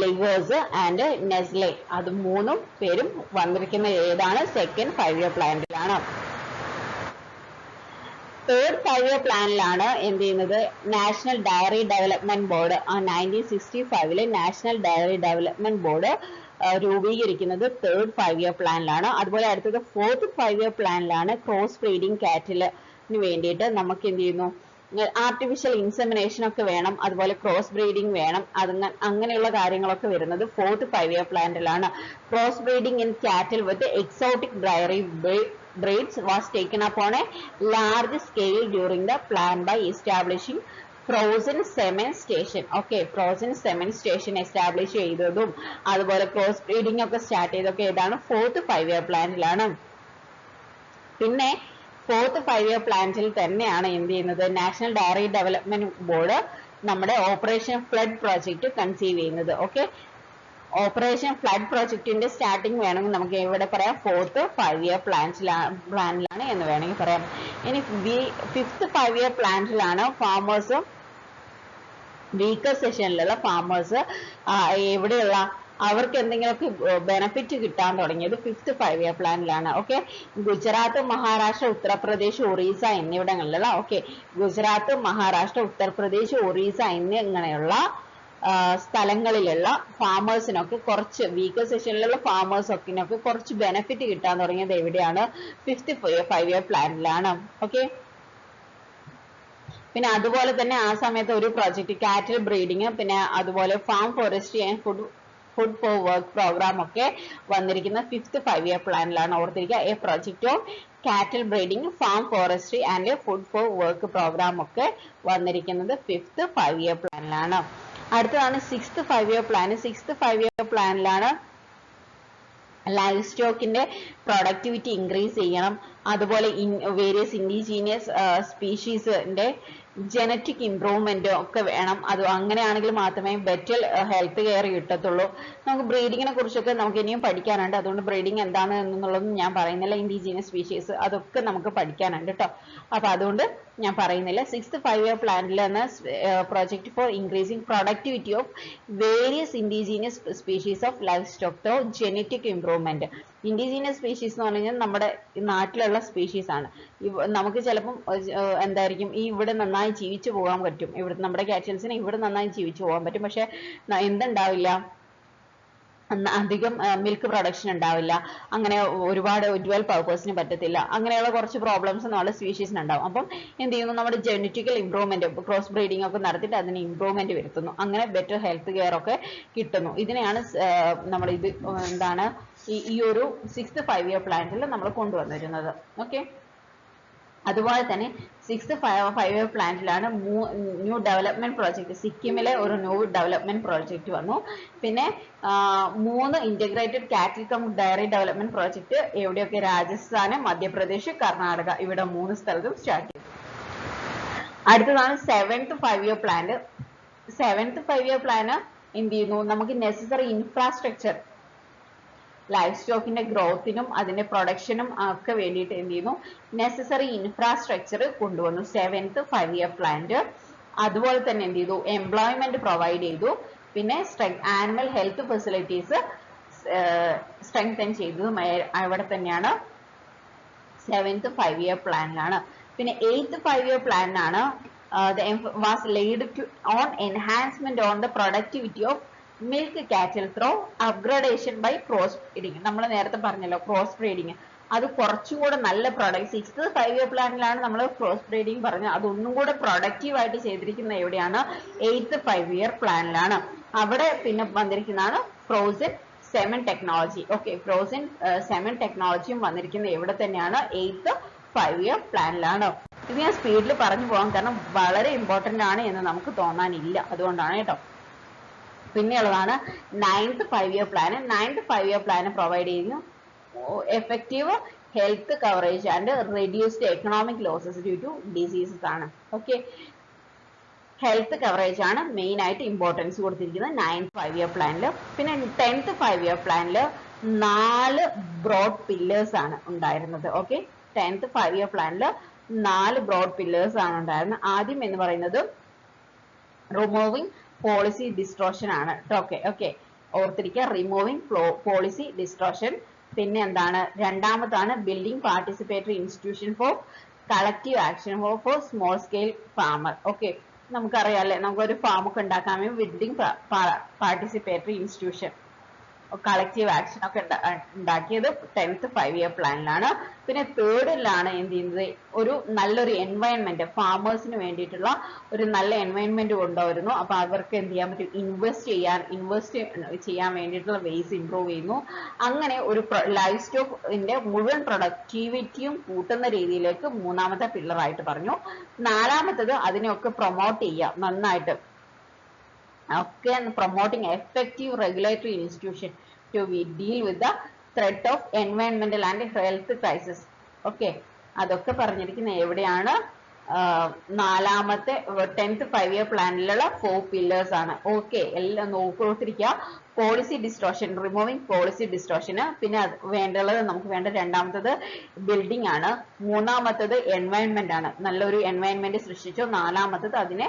ലിവേഴ്സ് ആൻഡ് നെസ്ലെ, അത് 3 പേരും വന്നിരിക്കുന്ന ഏതാണ്? സെക്കൻഡ് 5 ഇയർ പ്ലാനിലാണ്. തേർഡ് 5 ഇയർ പ്ലാനിലാണ് എന്ത് ചെയ്യുന്നത്? National dairy development board. 1965 national dairy development board രൂപീകരിക്കുന്നത് തേർഡ് 5 ഇയർ പ്ലാനിലാണ്. അതുപോലെ അടുത്തത് ഫോർത്ത് 5 ഇയർ പ്ലാനിലാണ് ക്രോസ് ബ്രീഡിംഗ് കാറ്റിലിന് വേണ്ടിയിട്ട് നമുക്ക് എന്ത് ചെയ്യുന്നു? ആർട്ടിഫിഷ്യൽ ഇൻസെമിനേഷൻ ഒക്കെ വേണം, അതുപോലെ ക്രോസ് ബ്രീഡിംഗ് വേണം, അങ്ങനെയുള്ള കാര്യങ്ങളൊക്കെ വരുന്നത് ഫോർത്ത് 5 ഇയർ പ്ലാനിലാണ്. Cross breeding in cattle with exotic dairy breeds was taken up on a large scale during the plan by establishing frozen semen station. Okay, frozen semen station establish ചെയ്തതും അതുപോലെ cross breeding ഒക്കെ start ചെയ്തൊക്കെ ഏതാണ്? Fourth 5 year പ്ലാനിലാണ്. പിന്നെ fourth 5 year പ്ലാനിൽ തന്നെയാണ് എന്ത് ചെയ്യുന്നത്? നാഷണൽ ഡയറി ഡെവലപ്മെന്റ് ബോർഡ് നമ്മുടെ ഓപ്പറേഷൻ ഫ്ലഡ് പ്രോജക്റ്റ് കൺസീവ് ചെയ്യുന്നത്. ഓക്കെ, ഓപ്പറേഷൻ ഫ്ലഡ് പ്രോജക്റ്റിന്റെ സ്റ്റാർട്ടിങ് വേണമെങ്കിൽ നമുക്ക് എവിടെ പറയാം? ഫോർത്ത് 5 ഇയർ പ്ലാനിലാണ് എന്ന് വേണമെങ്കിൽ പറയാം. ഇനി ഫിഫ്ത്ത് 5 ഇയർ പ്ലാനിലാണ് ഫാമേഴ്സ് വീക്കർ സെഷനിലുള്ള ഫാമേഴ്സ് എവിടെയുള്ള അവർക്ക് എന്തെങ്കിലുമൊക്കെ ബെനിഫിറ്റ് കിട്ടാൻ തുടങ്ങിയത് ഫിഫ്ത്ത് 5 ഇയർ പ്ലാനിലാണ്. ഓക്കെ, ഗുജറാത്ത്, മഹാരാഷ്ട്ര, ഉത്തർപ്രദേശ്, ഒറീസ എന്നിവിടങ്ങളിലുള്ള ഗുജറാത്ത്, മഹാരാഷ്ട്ര, ഉത്തർപ്രദേശ്, ഒറീസ എന്നിങ്ങനെയുള്ള സ്ഥലങ്ങളിലുള്ള ഫാമേഴ്സിനൊക്കെ കുറച്ച് വീക്കർ സെഷനിലുള്ള ഫാമേഴ്സൊക്കെ കുറച്ച് ബെനിഫിറ്റ് കിട്ടാൻ തുടങ്ങിയത് എവിടെയാണ്? ഫിഫ്ത്ത് 5 ഇയർ പ്ലാനിലാണ്. ഓക്കെ, പിന്നെ അതുപോലെ തന്നെ ആ സമയത്ത് ഒരു പ്രോജക്റ്റ് കാറ്റിൽ ബ്രീഡിങ്, പിന്നെ അതുപോലെ farm forestry and food for work programme ഒക്കെ വന്നിരിക്കുന്ന ഫിഫ്ത്ത് 5 ഇയർ പ്ലാനിലാണ്. ഓർത്തിരിക്കുക, a project of cattle breeding, farm forestry and food for work programme ഒക്കെ വന്നിരിക്കുന്നത് ഫിഫ്ത്ത് 5 ഇയർ പ്ലാനിലാണ്. അടുത്തതാണ് sixth 5 year plan. Sixth 5 year പ്ലാനിലാണ് ലൈഫ് സ്റ്റോക്കിന്റെ പ്രൊഡക്ടിവിറ്റി ഇൻക്രീസ് ചെയ്യണം, അതുപോലെ വേരിയസ് ഇൻഡിജീനിയസ് സ്പീഷീസിന്റെ ജനറ്റിക് ഇംപ്രൂവ്മെന്റ് ഒക്കെ വേണം. അത് അങ്ങനെയാണെങ്കിൽ മാത്രമേ ബെറ്റർ ഹെൽത്ത് കെയർ കിട്ടത്തുള്ളൂ. നമുക്ക് ബ്രീഡിങ്ങിനെ കുറിച്ചൊക്കെ നമുക്ക് ഇനിയും പഠിക്കാനുണ്ട്, അതുകൊണ്ട് ബ്രീഡിങ് എന്താണ് എന്നുള്ളതൊന്നും ഞാൻ പറയുന്നില്ല. ഇൻഡിജീനിയസ് സ്പീഷീസ് അതൊക്കെ നമുക്ക് പഠിക്കാനുണ്ട് കേട്ടോ, അപ്പൊ അതുകൊണ്ട് ഞാൻ പറയുന്നില്ല. സിക്സ്ത് 5 ഇയർ പ്ലാനിലാണ് project for increasing productivity of various indigenous species of life stock genetic improvement. Indigenous species എന്ന് പറഞ്ഞാൽ നമ്മുടെ നാട്ടിലുള്ള സ്പീഷീസ് ആണ്. നമുക്ക് ചിലപ്പം എന്തായിരിക്കും ഇവിടെ നന്നായി ജീവിച്ചു പോകാൻ പറ്റും, ഇവിടെ നമ്മുടെ കാറ്റൽസിന് ഇവിടെ നന്നായി ജീവിച്ചു പോകാൻ പറ്റും, പക്ഷെ എന്തുണ്ടാവില്ല? അധികം മിൽക്ക് പ്രൊഡക്ഷൻ ഉണ്ടാവില്ല, അങ്ങനെ ഒരുപാട് ഡ്യുവൽ പർപ്പസിന് പറ്റത്തില്ല, അങ്ങനെയുള്ള കുറച്ച് പ്രോബ്ലംസ് നമ്മുടെ സ്പീഷീസിന് ഉണ്ടാവും. അപ്പം എന്ത് ചെയ്യുന്നു, നമ്മുടെ ജനറ്റിക്കൽ ഇംപ്രൂവ്മെന്റ് ക്രോസ് ബ്രീഡിംഗ് ഒക്കെ നടത്തിയിട്ട് അതിന് ഇംപ്രൂവ്മെന്റ് വരുത്തുന്നു, അങ്ങനെ ബെറ്റർ ഹെൽത്ത് കെയർ ഒക്കെ കിട്ടുന്നു. ഇതിനെയാണ് നമ്മൾ ഇത് എന്താണ് ഈ ഒരു 6th 5-year പ്ലാനിൽ നമ്മൾ കൊണ്ടുവന്നിരുന്നത്. ഓക്കെ, അതുപോലെ തന്നെ 6th 5-year പ്ലാനിലാണ് ന്യൂ ഡെവലപ്മെന്റ് പ്രോജക്റ്റ്, സിക്കിമിലെ ഒരു ന്യൂ ഡെവലപ്മെന്റ് പ്രോജക്റ്റ് വന്നു. പിന്നെ 3 ഇന്റഗ്രേറ്റഡ് കാറ്റിൽ കം ഡയറി ഡെവലപ്മെന്റ് പ്രോജക്റ്റ് എവിടെയൊക്കെ, രാജസ്ഥാന്, മധ്യപ്രദേശ്, കർണാടക, ഇവിടെ 3 സ്ഥലത്തും സ്റ്റാർട്ട് ചെയ്തു. അടുത്തതാണ് 7th 5-year plan. 7th 5-year plan എന്ത് ചെയ്യുന്നു, നമുക്ക് നെസസറി ഇൻഫ്രാസ്ട്രക്ചർ ലൈഫ് സ്റ്റോക്കിന്റെ ഗ്രോത്തിനും അതിന്റെ പ്രൊഡക്ഷനും ഒക്കെ വേണ്ടിയിട്ട് എന്ത് ചെയ്യുന്നു, നെസസറി ഇൻഫ്രാസ്ട്രക്ചർ കൊണ്ടുവന്നു 7th 5-year പ്ലാന്റ്. അതുപോലെ തന്നെ എന്ത് ചെയ്തു, എംപ്ലോയ്മെന്റ് പ്രൊവൈഡ് ചെയ്തു. പിന്നെ ആനിമൽ ഹെൽത്ത് ഫെസിലിറ്റീസ് സ്ട്രെങ്തൻ ചെയ്തതും അവിടെ തന്നെയാണ് 7th 5-year പ്ലാനിലാണ്. പിന്നെ 8th 5-year പ്ലാനിലാണ് was laid on enhancement on the productivity of milk cattle through upgradation by cross breeding. നമ്മൾ നേരത്തെ പറഞ്ഞല്ലോ ക്രോസ് ബ്രീഡിങ്, അത് കുറച്ചുകൂടെ നല്ല പ്രൊഡക്റ്റ് 6th 5-year പ്ലാനിലാണ് നമ്മൾ ക്രോസ് ബ്രീഡിങ് പറഞ്ഞത്, അതൊന്നും കൂടെ പ്രൊഡക്റ്റീവ് ആയിട്ട് ചെയ്തിരിക്കുന്നത് എവിടെയാണ്, 8th 5-year പ്ലാനിലാണ്. അവിടെ പിന്നെ വന്നിരിക്കുന്നതാണ് frozen semen technology. Okay, frozen semen ടെക്നോളജിയും വന്നിരിക്കുന്നത് എവിടെ തന്നെയാണ്, 8th 5-year പ്ലാനിലാണ്. ഇത് ഞാൻ സ്പീഡിൽ പറഞ്ഞു പോകാം, കാരണം വളരെ ഇമ്പോർട്ടന്റ് ആണ് എന്ന് നമുക്ക് തോന്നാനില്ല, അതുകൊണ്ടാണ് കേട്ടോ. പിന്നെയുള്ളതാണ് 9th 5-year plan. 9th 5-year plan provide ചെയ്യുന്നു effective health coverage and reduced economic losses due to diseases ആണ്. ഓക്കെ, ഹെൽത്ത് കവറേജ് ആണ് മെയിൻ ആയിട്ട് ഇമ്പോർട്ടൻസ് കൊടുത്തിരിക്കുന്നത് 9th 5-year പ്ലാനിൽ. പിന്നെ 10th 5-year പ്ലാനിൽ 4 ബ്രോഡ് പില്ലേഴ്സ് ആണ് ഉണ്ടായിരുന്നത്. ഓക്കെ, 10th 5-year പ്ലാനിൽ 4 ബ്രോഡ് പില്ലേഴ്സ് ആണ് ഉണ്ടായിരുന്നത്. ആദ്യം എന്ന് പറയുന്നത് റിമൂവിങ് പോളിസി ഡിസ്ട്രോഷൻ ആണ്. ഓക്കെ, ഓർത്തിരിക്കുക, റിമൂവിങ് പോളിസി ഡിസ്ട്രോഷൻ. പിന്നെ എന്താണ്, രണ്ടാമതാണ് building participatory institution for collective action for small scale farmer. Okay, നമുക്കറിയാം, നമുക്കൊരു ഫാം ഒക്കെ ഉണ്ടാക്കാൻ വേണ്ടി building participatory institution collective action ഒക്കെ ഉണ്ടാക്കിയത് 10th 5-year പ്ലാനിലാണ്. പിന്നെ തേർഡിലാണ് എന്ത് ചെയ്യുന്നത്, ഒരു നല്ലൊരു എൻവയൺമെന്റ് ഫാമേഴ്സിന് വേണ്ടിയിട്ടുള്ള ഒരു നല്ല എൻവയൺമെന്റ് കൊണ്ടുവരുന്നു. അപ്പൊ അവർക്ക് എന്ത് ചെയ്യാൻ പറ്റും, ഇൻവെസ്റ്റ് ചെയ്യാൻ വേണ്ടിയിട്ടുള്ള വേസ് ഇംപ്രൂവ് ചെയ്യുന്നു. അങ്ങനെ ഒരു ലൈഫ് സ്റ്റോക്കിന്റെ മുഴുവൻ പ്രൊഡക്ടിവിറ്റിയും കൂട്ടുന്ന രീതിയിലേക്ക് 3ാമത്തെ പില്ലർ ആയിട്ട് പറഞ്ഞു. 4ാമത്തത് അതിനെയൊക്കെ പ്രൊമോട്ട് ചെയ്യുക നന്നായിട്ട്. Okay, and promoting effective regulatory institution to deal with the threat of environmental and health crisis. Okay, അതൊക്കെ പറഞ്ഞിരിക്കുന്ന എവിടെയാണ്, 4ാമത്തെ 10th 5-year പ്ലാനിലുള്ള 4 pillars ആണ്. ഓക്കെ, എല്ലാം നോക്കിയിരിക്കുക. പോളിസി ഡിസ്ട്രോഷൻ, റിമൂവിങ് പോളിസി ഡിസ്ട്രോഷന്. പിന്നെ വേണ്ടുള്ളത് നമുക്ക് വേണ്ട രണ്ടാമത്തത് ബിൽഡിംഗ് ആണ്. 3ാമത്തത് എൻവയൺമെന്റ് ആണ്, നല്ലൊരു എൻവയൺമെന്റ് സൃഷ്ടിച്ചു. 4ാമത്തത് അതിനെ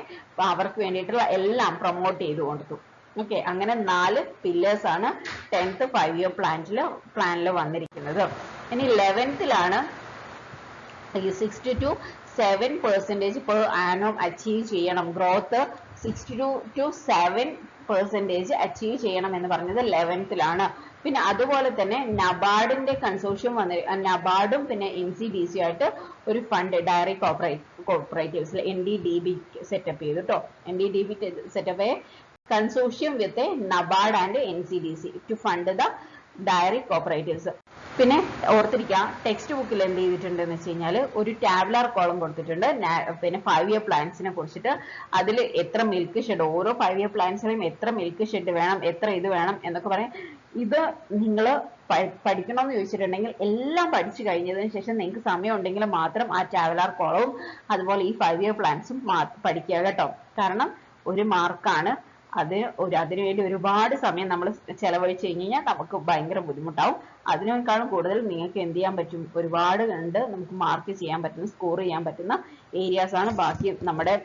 അവർക്ക് വേണ്ടിയിട്ടുള്ള എല്ലാം പ്രൊമോട്ട് ചെയ്തു കൊടുത്തു. ഓക്കെ, അങ്ങനെ 4 പില്ലേഴ്സ് ആണ് 10th 5-year പ്ലാനിൽ വന്നിരിക്കുന്നത്. ഇനി 11th 6-7% per annum അച്ചീവ് ചെയ്യണം. ഗ്രോത്ത് 6-7% അച്ചീവ് ചെയ്യണം എന്ന് പറഞ്ഞത് 11th. പിന്നെ അതുപോലെ തന്നെ നബാർഡിന്റെ കൺസോർഷ്യം നബാർഡും പിന്നെ NCDC ആയിട്ട് ഒരു ഫണ്ട് ഡയറി കോപ്പറേറ്റീവ്സിൽ NDDB സെറ്റപ്പ് ചെയ്തു കേട്ടോ. NDDB setup consortium with NABARD and NCDC to fund the dairy cooperatives. പിന്നെ ഓർത്തിരിക്കുക, ടെക്സ്റ്റ് ബുക്കിൽ എന്ത് ചെയ്തിട്ടുണ്ടെന്ന് വെച്ച് കഴിഞ്ഞാൽ ഒരു ടാബുലാർ കോളം കൊടുത്തിട്ടുണ്ട്. പിന്നെ 5-year പ്ലാൻസിനെ കുറിച്ചിട്ട് അതിൽ എത്ര മിൽക്ക് ഷെഡ്, ഓരോ 5-year പ്ലാൻസിലും എത്ര മിൽക്ക് ഷെഡ് വേണം, എത്ര ഇത് വേണം എന്നൊക്കെ പറയാം. ഇത് നിങ്ങൾ പഠിക്കണമെന്ന് ചോദിച്ചിട്ടുണ്ടെങ്കിൽ എല്ലാം പഠിച്ചു കഴിഞ്ഞതിന് ശേഷം നിങ്ങൾക്ക് സമയം ഉണ്ടെങ്കിൽ മാത്രം ആ ടാബുലാർ കോളവും അതുപോലെ ഈ 5-year പ്ലാൻസും പഠിക്കുക കേട്ടോ. കാരണം ഒരു മാർക്കാണ് അതിനുവേണ്ടി ഒരുപാട് സമയം നമ്മൾ ചെലവഴിച്ച് കഴിഞ്ഞാൽ നമുക്ക് ഭയങ്കര ബുദ്ധിമുട്ടാവും. അതിനേക്കാളും കൂടുതൽ നിങ്ങൾക്ക് എന്ത് ചെയ്യാൻ പറ്റും, ഒരുപാട് കണ്ട് നമുക്ക് മാർക്ക് ചെയ്യാൻ പറ്റുന്ന, സ്കോർ ചെയ്യാൻ പറ്റുന്ന ഏരിയാസ് ആണ് ബാക്കി നമ്മുടെ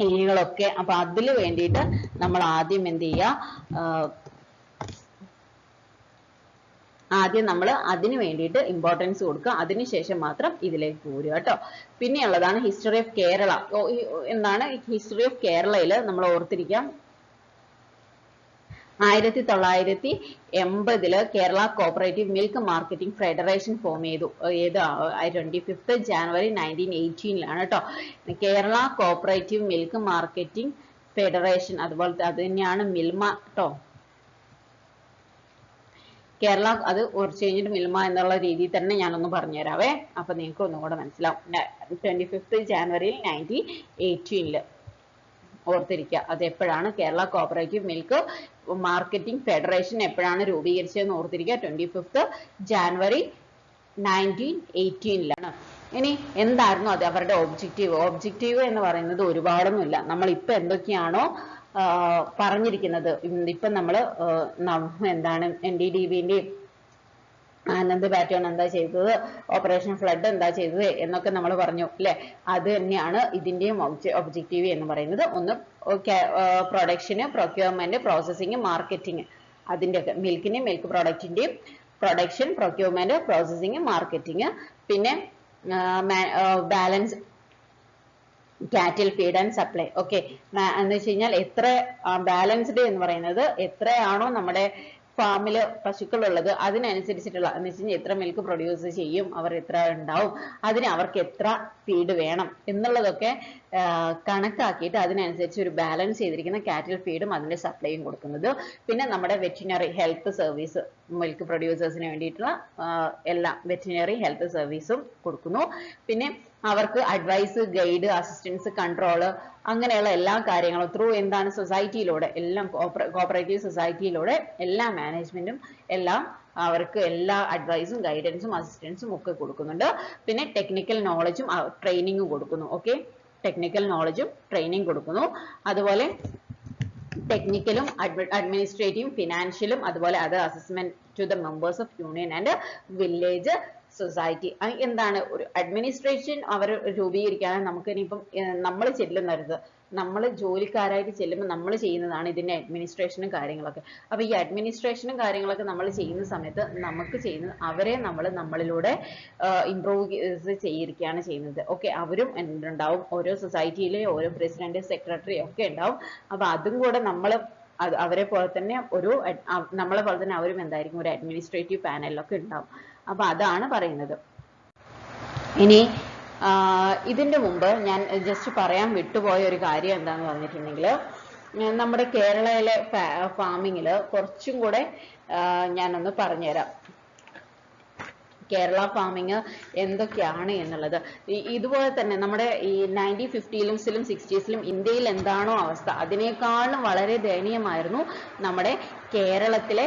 ഏരിയകളൊക്കെ. അപ്പൊ അതിൽ വേണ്ടിയിട്ട് നമ്മൾ ആദ്യം എന്ത് ചെയ്യുക, ആദ്യം നമ്മൾ അതിന് വേണ്ടിയിട്ട് ഇമ്പോർട്ടൻസ് കൊടുക്കുക, അതിനുശേഷം മാത്രം ഇതിലേക്ക് പോരുക കേട്ടോ. പിന്നെയുള്ളതാണ് ഹിസ്റ്ററി ഓഫ് കേരള. എന്താണ് ഹിസ്റ്ററി ഓഫ് കേരളയിൽ നമ്മൾ ഓർത്തിരിക്കാം, 1980 Kerala cooperative milk marketing federation form ചെയ്തു. ഏത് 25th January 1918 കേട്ടോ. Kerala cooperative milk marketing federation, അതുപോലെ അത് തന്നെയാണ് മിൽമ കേട്ടോ. കേരള അത് കുറച്ച് കഴിഞ്ഞിട്ട് മിൽമ എന്നുള്ള രീതിയിൽ തന്നെ ഞാനൊന്ന് പറഞ്ഞുതരാവേ, അപ്പൊ നിങ്ങൾക്ക് ഒന്നും കൂടെ മനസ്സിലാവും. 25th January 1918 ഓർത്തിരിക്കുക. അത് എപ്പോഴാണ് Kerala cooperative milk marketing federation എപ്പോഴാണ് രൂപീകരിച്ചതെന്ന് ഓർത്തിരിക്കുക. 25th January 1918 ഇനി എന്തായിരുന്നു അത് അവരുടെ ഒബ്ജക്റ്റീവ്? ഒബ്ജക്റ്റീവ് എന്ന് പറയുന്നത് ഒരുപാടൊന്നുമില്ല. നമ്മൾ ഇപ്പൊ എന്തൊക്കെയാണോ പറഞ്ഞിരിക്കുന്നത്, ഇപ്പൊ നമ്മള് എന്താണ് NDDBന്റെയും ആനന്ദ് പാറ്റേൺ എന്താ ചെയ്തത്, ഓപ്പറേഷൻ ഫ്ലഡ് എന്താ ചെയ്തത് എന്നൊക്കെ നമ്മൾ പറഞ്ഞു അല്ലെ. അത് തന്നെയാണ് ഇതിന്റെയും ഒബ്ജക്റ്റീവ് എന്ന് പറയുന്നത്. ഒന്ന് പ്രൊഡക്ഷന്, പ്രൊക്യൂർമെന്റ്, പ്രോസസ്സിങ്, മാർക്കറ്റിംഗ്, അതിന്റെയൊക്കെ മിൽക്കിന്റെയും മിൽക്ക് പ്രോഡക്റ്റിന്റെയും പ്രൊഡക്ഷൻ, പ്രൊക്യൂർമെന്റ്, പ്രോസസ്സിങ്, മാർക്കറ്റിംഗ്, പിന്നെ balance cattle feed and supply. Okay, എന്ന് വെച്ച് കഴിഞ്ഞാൽ എത്ര ബാലൻസ്ഡ് എന്ന് പറയുന്നത് എത്രയാണോ നമ്മുടെ ഫാമില് പശുക്കളുള്ളത് അതിനനുസരിച്ചിട്ടുള്ള, എന്ന് വെച്ച് കഴിഞ്ഞാൽ എത്ര മിൽക്ക് പ്രൊഡ്യൂസ് ചെയ്യും അവർ, എത്ര ഉണ്ടാവും, അതിന് അവർക്ക് എത്ര ഫീഡ് വേണം എന്നുള്ളതൊക്കെ കണക്കാക്കിയിട്ട് അതിനനുസരിച്ച് ഒരു ബാലൻസ് ചെയ്തിരിക്കുന്ന കാറ്റിൽ ഫീഡും അതിന്റെ സപ്ലൈയും കൊടുക്കുന്നത്. പിന്നെ നമ്മുടെ വെറ്റിനറി ഹെൽത്ത് സർവീസ്, മിൽക്ക് പ്രൊഡ്യൂസേഴ്സിന് വേണ്ടിയിട്ടുള്ള എല്ലാ വെറ്റിനറി ഹെൽത്ത് സർവീസും കൊടുക്കുന്നു. പിന്നെ അവർക്ക് അഡ്വൈസ്, ഗൈഡ്, അസിസ്റ്റൻസ്, കൺട്രോള്, അങ്ങനെയുള്ള എല്ലാ കാര്യങ്ങളും ത്രൂ എന്താണ് സൊസൈറ്റിയിലൂടെ, എല്ലാം കോഓപ്പറേറ്റീവ് സൊസൈറ്റിയിലൂടെ എല്ലാ മാനേജ്മെന്റും എല്ലാം അവർക്ക് എല്ലാ അഡ്വൈസും ഗൈഡൻസും അസിസ്റ്റൻസും ഒക്കെ കൊടുക്കുന്നുണ്ട്. പിന്നെ ടെക്നിക്കൽ നോളജും ട്രെയിനിങ്ങും കൊടുക്കുന്നു. ഓക്കെ, ടെക്നിക്കൽ നോളജും ട്രെയിനിങ് കൊടുക്കുന്നു. അതുപോലെ ടെക്നിക്കലും അഡ്മിനിസ്ട്രേറ്റീവും ഫിനാൻഷ്യലും അതുപോലെ other assessment to the members of union and village society. എന്താണ് ഒരു അഡ്മിനിസ്ട്രേഷൻ അവർ രൂപീകരിക്കാൻ നമുക്ക് ഇനിയിപ്പം നമ്മൾ ചെല്ലുന്നത്, നമ്മൾ ജോലിക്കാരായിട്ട് ചെല്ലുമ്പോൾ നമ്മൾ ചെയ്യുന്നതാണ് ഇതിന്റെ അഡ്മിനിസ്ട്രേഷനും കാര്യങ്ങളൊക്കെ. അപ്പൊ ഈ അഡ്മിനിസ്ട്രേഷനും കാര്യങ്ങളൊക്കെ നമ്മൾ ചെയ്യുന്ന സമയത്ത് നമുക്ക് ചെയ്യുന്നത് അവരെ നമ്മളിലൂടെ ഇംപ്രൂവ് ചെയ്യിരിക്കുകയാണ് ചെയ്യുന്നത്. ഓക്കെ, അവരും ഉണ്ടാവും, ഓരോ സൊസൈറ്റിയിലെ ഓരോ പ്രസിഡന്റ്, സെക്രട്ടറി ഒക്കെ ഉണ്ടാവും. അപ്പൊ അതും കൂടെ നമ്മൾ അവരെ പോലെ തന്നെ ഒരു നമ്മളെ പോലെ തന്നെ അവരും എന്തായിരിക്കും ഒരു അഡ്മിനിസ്ട്രേറ്റീവ് പാനലിലൊക്കെ ഉണ്ടാവും. അപ്പൊ അതാണ് പറയുന്നത്. ഇനി ഇതിന്റെ മുമ്പ് ഞാൻ ജസ്റ്റ് പറയാൻ വിട്ടുപോയ ഒരു കാര്യം എന്താന്ന് പറഞ്ഞിട്ടുണ്ടെങ്കിൽ, നമ്മുടെ കേരളയിലെ ഫാമിങ്ങില് കുറച്ചും കൂടെ ഞാനൊന്ന് പറഞ്ഞുതരാം. കേരള ഫാമിങ് എന്തൊക്കെയാണ് എന്നുള്ളത്. ഇതുപോലെ തന്നെ നമ്മുടെ ഈ 1950-ലും 60-ലും ഇന്ത്യയിൽ എന്താണോ അവസ്ഥ അതിനേക്കാളും വളരെ ദയനീയമായിരുന്നു നമ്മുടെ കേരളത്തിലെ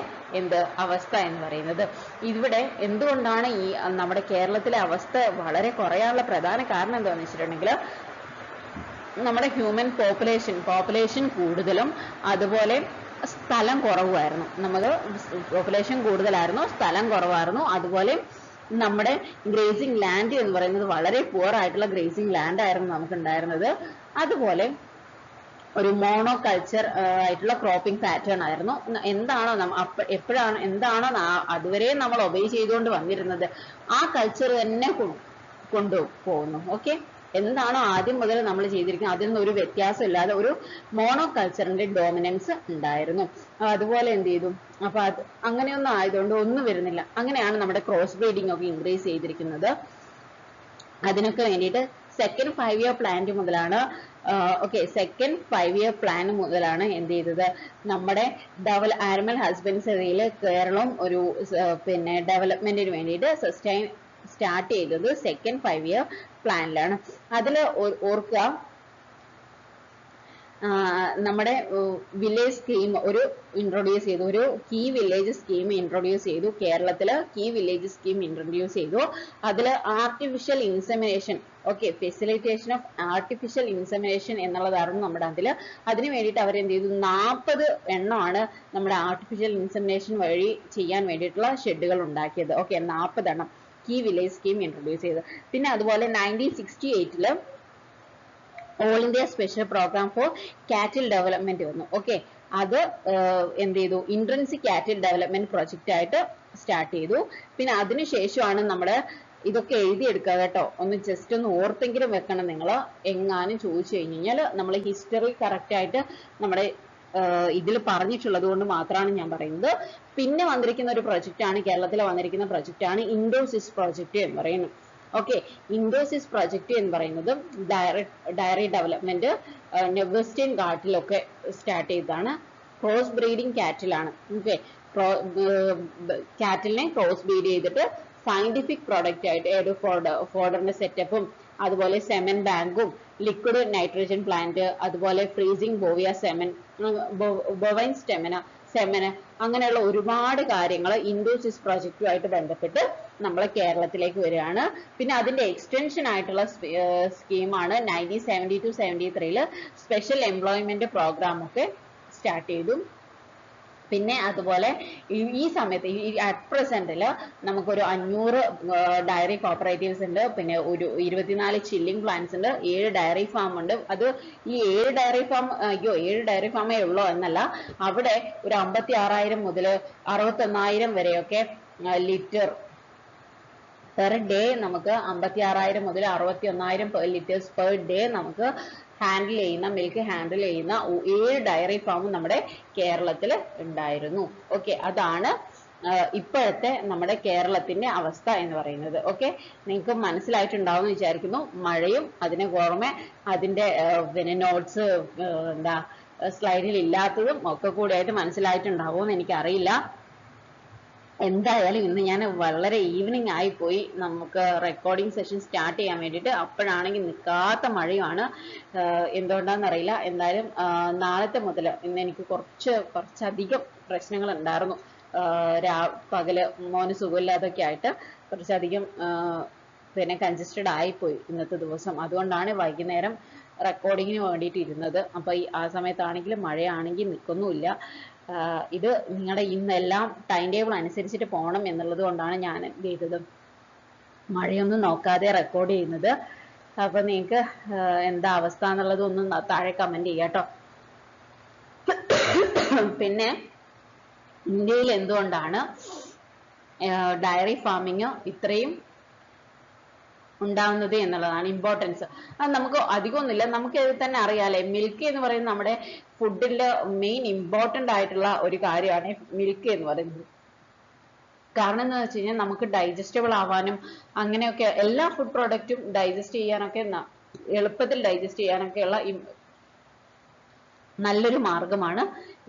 അവസ്ഥ എന്ന് പറയുന്നത്. ഇവിടെ എന്തുകൊണ്ടാണ് ഈ നമ്മുടെ കേരളത്തിലെ അവസ്ഥ വളരെ കുറയാനുള്ള പ്രധാന കാരണം എന്താണെന്ന് വെച്ചിട്ടുണ്ടെങ്കിൽ, നമ്മുടെ ഹ്യൂമൻ പോപ്പുലേഷൻ കൂടുതലും അതുപോലെ സ്ഥലം കുറവായിരുന്നു. നമുക്ക് പോപ്പുലേഷൻ കൂടുതലായിരുന്നു, സ്ഥലം കുറവായിരുന്നു. അതുപോലെ നമ്മുടെ ഗ്രേസിംഗ് ലാൻഡ് എന്ന് പറയുന്നത് വളരെ പുവർ ആയിട്ടുള്ള ഗ്രേസിംഗ് ലാൻഡ് ആയിരുന്നു നമുക്ക് ഉണ്ടായിരുന്നത്. അതുപോലെ ഒരു മോണോകൾച്ചർ ആയിട്ടുള്ള ക്രോപ്പിംഗ് പാറ്റേൺ ആയിരുന്നു. എന്താണോ അതുവരെ നമ്മൾ ഒബേ ചെയ്തുകൊണ്ട് വന്നിരുന്നത് ആ കൾച്ചർ തന്നെ കൊണ്ടുപോകുന്നു. ഓക്കെ, എന്താണോ ആദ്യം മുതൽ നമ്മൾ ചെയ്തിരിക്കുന്നത് അതിൽ നിന്ന് ഒരു വ്യത്യാസം ഇല്ലാതെ ഒരു മോണോകൾച്ചറിന്റെ ഡോമിനൻസ് ഉണ്ടായിരുന്നു. അതുപോലെ എന്ത് ചെയ്തു, അപ്പൊ അത് അങ്ങനെയൊന്നും ആയതുകൊണ്ട് ഒന്നും വരുന്നില്ല. അങ്ങനെയാണ് നമ്മുടെ ക്രോസ് ബ്രീഡിംഗ് ഒക്കെ ഇൻക്രീസ് ചെയ്തിരിക്കുന്നത്. അതിനൊക്കെ വേണ്ടിയിട്ട് സെക്കൻഡ് 5-year പ്ലാൻ മുതലാണ് സെക്കൻഡ് 5-year പ്ലാൻ മുതലാണ് എന്ത് ചെയ്തത്, നമ്മുടെ ആനിമൽ ഹസ്ബൻഡറിയിൽ കേരളം ഒരു പിന്നെ ഡെവലപ്മെന്റിന് വേണ്ടിയിട്ട് സ്റ്റാർട്ട് ചെയ്തത് സെക്കൻഡ് 5-year പ്ലാനിലാണ്. അതിൽ ഓർക്കുക, നമ്മുടെ വില്ലേജ് സ്കീം ഇൻട്രൊഡ്യൂസ് ചെയ്തു, ഒരു കീ വില്ലേജ് സ്കീം ഇൻട്രൊഡ്യൂസ് ചെയ്തു. കേരളത്തില് കീ വില്ലേജ് സ്കീം ഇൻട്രൊഡ്യൂസ് ചെയ്തു. അതിൽ artificial insemination, facilitation of artificial insemination എന്നുള്ളതായിരുന്നു നമ്മുടെ അതിന് വേണ്ടിയിട്ട് അവരെന്ത് ചെയ്തു, 40 എണ്ണമാണ് നമ്മുടെ ആർട്ടിഫിഷ്യൽ ഇൻസെമിനേഷൻ വഴി ചെയ്യാൻ വേണ്ടിയിട്ടുള്ള ഷെഡുകൾ ഉണ്ടാക്കിയത്. 40 എണ്ണം കീ വില്ലേജ് സ്കീം ഇൻട്രൊഡ്യൂസ് ചെയ്തു. പിന്നെ അതുപോലെ 1968 all India special programme for cattle development വന്നു. അത് എന്ത് ചെയ്തു, ഇൻട്രൻസിക് കാറ്റിൽ ഡെവലപ്മെന്റ് പ്രൊജക്റ്റ് ആയിട്ട് സ്റ്റാർട്ട് ചെയ്തു. പിന്നെ അതിനുശേഷമാണ് നമ്മുടെ ഇതൊക്കെ എഴുതിയെടുക്കുക കേട്ടോ, ഒന്ന് ജസ്റ്റ് ഒന്ന് ഓർത്തെങ്കിലും വെക്കണം നിങ്ങൾ. എങ്ങാനും ചോദിച്ചു കഴിഞ്ഞാൽ നമ്മൾ ഹിസ്റ്ററി കറക്റ്റ് ആയിട്ട് നമ്മുടെ ഇതിൽ പറഞ്ഞിട്ടുള്ളത് കൊണ്ട് മാത്രമാണ് ഞാൻ പറയുന്നത്. പിന്നെ വന്നിരിക്കുന്ന ഒരു പ്രൊജക്റ്റ് ആണ്, കേരളത്തിൽ വന്നിരിക്കുന്ന പ്രൊജക്റ്റ് ആണ് ഇൻഡോസിസ് പ്രൊജക്റ്റ് എന്ന് പറയുന്നത്. ഓക്കെ, ഇൻഡോസിസ് പ്രൊജക്റ്റ് എന്ന് പറയുന്നത് ഡയറി ഡെവലപ്മെന്റ് വെസ്റ്റേൺ ഘാട്ടിലൊക്കെ സ്റ്റാർട്ട് ചെയ്തതാണ്. ക്രോസ് ബ്രീഡിംഗ് കാറ്റിലാണ്. ഓക്കെ, കാറ്റിലിനെ ക്രോസ് ബ്രീഡ് ചെയ്തിട്ട് സയന്റിഫിക് പ്രൊഡക്റ്റ് ആയിട്ട് ഫോഡറിന്റെ സെറ്റപ്പും അതുപോലെ സെമൻ ബാങ്കും ലിക്വിഡ് നൈട്രജൻ പ്ലാന്റ് അതുപോലെ ഫ്രീസിംഗ് ബോവിയ ബൊവൈൻ സെമന് അങ്ങനെയുള്ള ഒരുപാട് കാര്യങ്ങൾ ഇൻഡോസിസ് പ്രൊജക്റ്റുമായിട്ട് ബന്ധപ്പെട്ട് നമ്മളെ കേരളത്തിലേക്ക് വരികയാണ്. പിന്നെ അതിന്റെ എക്സ്റ്റൻഷൻ ആയിട്ടുള്ള സ്കീമാണ് 1972-73 സ്പെഷ്യൽ എംപ്ലോയ്മെന്റ് പ്രോഗ്രാം ഒക്കെ സ്റ്റാർട്ട് ചെയ്തു. പിന്നെ അതുപോലെ ഈ സമയത്ത് അറ്റ് പ്രസന്റില് നമുക്കൊരു 500 ഡയറി കോപ്പറേറ്റീവ്സ് ഉണ്ട്. പിന്നെ ഒരു 24 ചില്ലിംഗ് പ്ലാന്റ്സ് ഉണ്ട്. 7 ഡയറി ഫാം ഉണ്ട്. അത് ഈ 7 ഡയറി ഫാമേ ഉള്ളൂ എന്നല്ല, അവിടെ ഒരു 56,000 മുതൽ 61,000 വരെയൊക്കെ ലിറ്റർ പെർ ഡേ നമുക്ക് 56,000 മുതൽ 61,000 ലിറ്റേഴ്സ് പെർ ഡേ നമുക്ക് മിൽക്ക് ഹാൻഡിൽ ചെയ്യുന്ന 7 ഡയറി ഫാമും നമ്മുടെ കേരളത്തിൽ ഉണ്ടായിരുന്നു. ഓക്കെ, അതാണ് ഇപ്പോഴത്തെ നമ്മുടെ കേരളത്തിന്റെ അവസ്ഥ എന്ന് പറയുന്നത്. ഓക്കെ, നിങ്ങൾക്ക് മനസ്സിലായിട്ടുണ്ടാവും എന്ന് വിചാരിക്കുന്നു. മഴയും അതിന് പുറമെ അതിന്റെ പിന്നെ നോട്ട്സ് സ്ലൈഡിൽ ഇല്ലാത്തതും ഒക്കെ കൂടിയായിട്ട് മനസ്സിലായിട്ടുണ്ടാവും എന്ന് എനിക്കറിയില്ല. എന്തായാലും ഇന്ന് ഞാൻ വളരെ ഈവനിങ് ആയിപ്പോയി നമുക്ക് റെക്കോർഡിംഗ് സെഷൻ സ്റ്റാർട്ട് ചെയ്യാൻ വേണ്ടിയിട്ട്. അപ്പോഴാണെങ്കിൽ നിൽക്കാത്ത മഴയുമാണ്. എന്തുകൊണ്ടാണെന്നറിയില്ല. എന്തായാലും നാളത്തെ മുതൽ ഇന്ന് എനിക്ക് കുറച്ചധികം പ്രശ്നങ്ങൾ ഉണ്ടായിരുന്നു. പകല് മോന് സുഖമില്ലാതൊക്കെ ആയിട്ട് കുറച്ചധികം പിന്നെ കൺജസ്റ്റഡ് ആയിപ്പോയി ഇന്നത്തെ ദിവസം. അതുകൊണ്ടാണ് വൈകുന്നേരം റെക്കോർഡിങ്ങിന് വേണ്ടിയിട്ട് ഇരുന്നത്. അപ്പൊ ആ സമയത്താണെങ്കിലും മഴയാണെങ്കിൽ നിൽക്കുന്നുമില്ല. ഇത് നിങ്ങളുടെ ഇന്നെല്ലാം ടൈം ടേബിൾ അനുസരിച്ചിട്ട് പോകണം എന്നുള്ളത് കൊണ്ടാണ് ഞാൻ എന്ത് ചെയ്തത്, മഴയൊന്നും നോക്കാതെ റെക്കോർഡ് ചെയ്യുന്നത്. അപ്പൊ നിങ്ങൾക്ക് എന്താ അവസ്ഥ എന്നുള്ളത് ഒന്ന് താഴെ കമന്റ് ചെയ്യാട്ടോ. പിന്നെ ഇന്ത്യയിൽ എന്തുകൊണ്ടാണ് ഡയറി ഫാമിങ് ഇത്രയും ഉണ്ടാവുന്നത് എന്നുള്ളതാണ് ഇമ്പോർട്ടൻസ്. അത് നമുക്ക് അധികമൊന്നുമില്ല, നമുക്ക് ഇത് തന്നെ അറിയാലേ. മിൽക്ക് എന്ന് പറയുന്നത് നമ്മുടെ ഫുഡിന്റെ മെയിൻ ഇമ്പോർട്ടന്റ് ആയിട്ടുള്ള ഒരു കാര്യമാണ് മിൽക്ക് എന്ന് പറയുന്നത്. കാരണം എന്താ വെച്ച് കഴിഞ്ഞാൽ നമുക്ക് ഡൈജസ്റ്റബിൾ ആവാനും അങ്ങനെയൊക്കെ എല്ലാ ഫുഡ് പ്രോഡക്റ്റും ഡൈജസ്റ്റ് ചെയ്യാനൊക്കെ എളുപ്പത്തിൽ ഡൈജസ്റ്റ് ചെയ്യാനൊക്കെയുള്ള നല്ലൊരു മാർഗമാണ്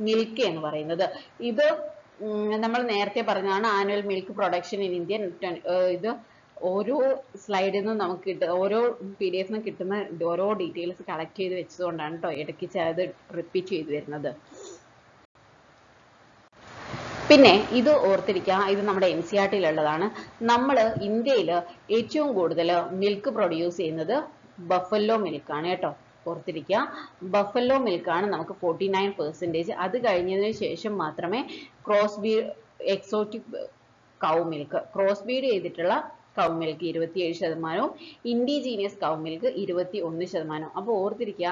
മിൽക്ക് എന്ന് പറയുന്നത്. ഇത് നമ്മൾ നേരത്തെ പറഞ്ഞതാണ് annual milk production in India. ഇത് ഓരോ സ്ലൈഡിൽ നിന്നും നമുക്ക് ഓരോ PDF നിന്നും കിട്ടുന്ന ഓരോ ഡീറ്റെയിൽസ് കളക്ട് ചെയ്ത് വെച്ചതുകൊണ്ടാണ് കേട്ടോ ഇടയ്ക്ക് അത് റിപ്പീറ്റ് ചെയ്ത് വരുന്നത്. പിന്നെ ഇത് ഓർത്തിരിക്കുക, ഇത് നമ്മുടെ NCERT-യിലുള്ളതാണ്. നമ്മൾ ഇന്ത്യയിൽ ഏറ്റവും കൂടുതൽ മിൽക്ക് പ്രൊഡ്യൂസ് ചെയ്യുന്നത് ബഫല്ലോ മിൽക്കാണ് കേട്ടോ. ഓർത്തിരിക്കുക, ബഫല്ലോ മിൽക്കാണ് നമുക്ക് 49%. അത് കഴിഞ്ഞതിന് ശേഷം മാത്രമേ exotic cow milk, cross breed ചെയ്തിട്ടുള്ള cow milk 27%, indigenous cow milk 21%. അപ്പോൾ ഓർത്തിരിക്കുക,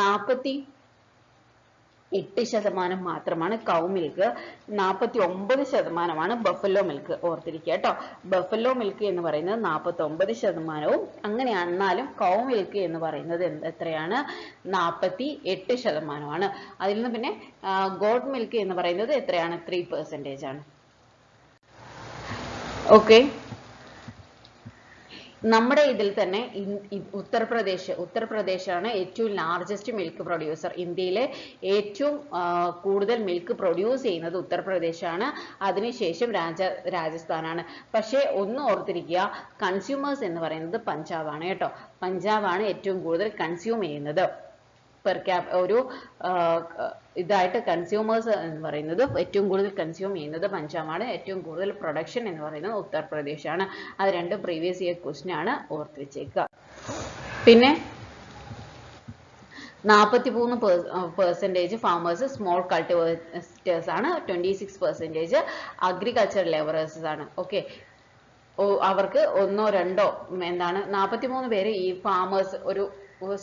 48% മാത്രമാണ് കൗ മിൽക്ക്, 49% ബഫല്ലോ മിൽക്ക്. ഓർത്തിരിക്കുക കേട്ടോ, ബഫല്ലോ മിൽക്ക് എന്ന് പറയുന്നത് 49%. അങ്ങനെയാണെന്നാലും കൗ മിൽക്ക് എന്ന് പറയുന്നത് എത്രയാണ്? 48%. അതിൽ നിന്ന് പിന്നെ ഗോഡ് മിൽക്ക് എന്ന് പറയുന്നത് എത്രയാണ്? 3% ആണ്. ഓക്കെ, നമ്മുടെ ഇതിൽ തന്നെ ഉത്തർപ്രദേശാണ് ഏറ്റവും ലാർജസ്റ്റ് മിൽക്ക് പ്രൊഡ്യൂസർ. ഇന്ത്യയിലെ ഏറ്റവും കൂടുതൽ മിൽക്ക് പ്രൊഡ്യൂസ് ചെയ്യുന്നത് ഉത്തർപ്രദേശാണ്. അതിനുശേഷം രാജസ്ഥാനാണ്. പക്ഷേ ഒന്ന് ഓർത്തിരിക്കുക, കൺസ്യൂമേഴ്സ് എന്ന് പറയുന്നത് പഞ്ചാബാണ് കേട്ടോ. പഞ്ചാബാണ് ഏറ്റവും കൂടുതൽ കൺസ്യൂം ചെയ്യുന്നത്. ഒരു ഇതായിട്ട് കൺസ്യൂമേഴ്സ് എന്ന് പറയുന്നത് ഏറ്റവും കൂടുതൽ കൺസ്യൂം ചെയ്യുന്നത് പഞ്ചാബാണ്. ഏറ്റവും കൂടുതൽ പ്രൊഡക്ഷൻ എന്ന് പറയുന്നത് ഉത്തർപ്രദേശാണ്. അത് രണ്ടും പ്രീവിയസ് ഇയർ ക്വസ്റ്റ്യൻ ആണ്, ഓർത്ത് വെച്ചേക്കുക. പിന്നെ 43% ഫാമേഴ്സ് സ്മോൾ കൾട്ടിവേറ്റേഴ്സ് ആണ്, 26% അഗ്രികൾച്ചർ ലേബറേഴ്സ് ആണ്. ഓക്കെ, അവർക്ക് ഒന്നോ രണ്ടോ 43 പേര് ഈ ഫാമേഴ്സ് ഒരു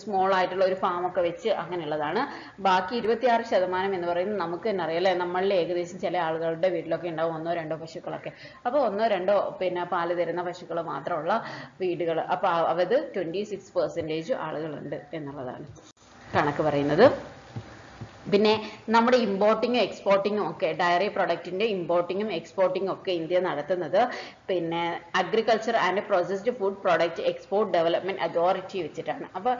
സ്മോൾ ആയിട്ടുള്ള ഒരു ഫാം ഒക്കെ വെച്ച് അങ്ങനെയുള്ളതാണ്. ബാക്കി 26% എന്ന് പറയുന്നത് നമുക്ക് തന്നെ അറിയാം അല്ലേ, നമ്മളിൽ ഏകദേശം ചില ആളുകളുടെ വീട്ടിലൊക്കെ ഉണ്ടാവും 1-2 പശുക്കളൊക്കെ. അപ്പോൾ 1-2 പിന്നെ പാല് തരുന്ന പശുക്കൾ മാത്രമുള്ള വീടുകൾ. അപ്പോൾ അത് 26% ആളുകളുണ്ട് എന്നുള്ളതാണ് കണക്ക് പറയുന്നത്. പിന്നെ നമ്മുടെ ഇമ്പോർട്ടിങ്ങും എക്സ്പോർട്ടിങ്ങും ഒക്കെ ഡയറി പ്രൊഡക്റ്റിന്റെ ഇമ്പോർട്ടിങ്ങും എക്സ്പോർട്ടിങ്ങും ഒക്കെ ഇന്ത്യ നടത്തുന്നത് പിന്നെ agriculture and processed food product export development authority വെച്ചിട്ടാണ്. അപ്പൊ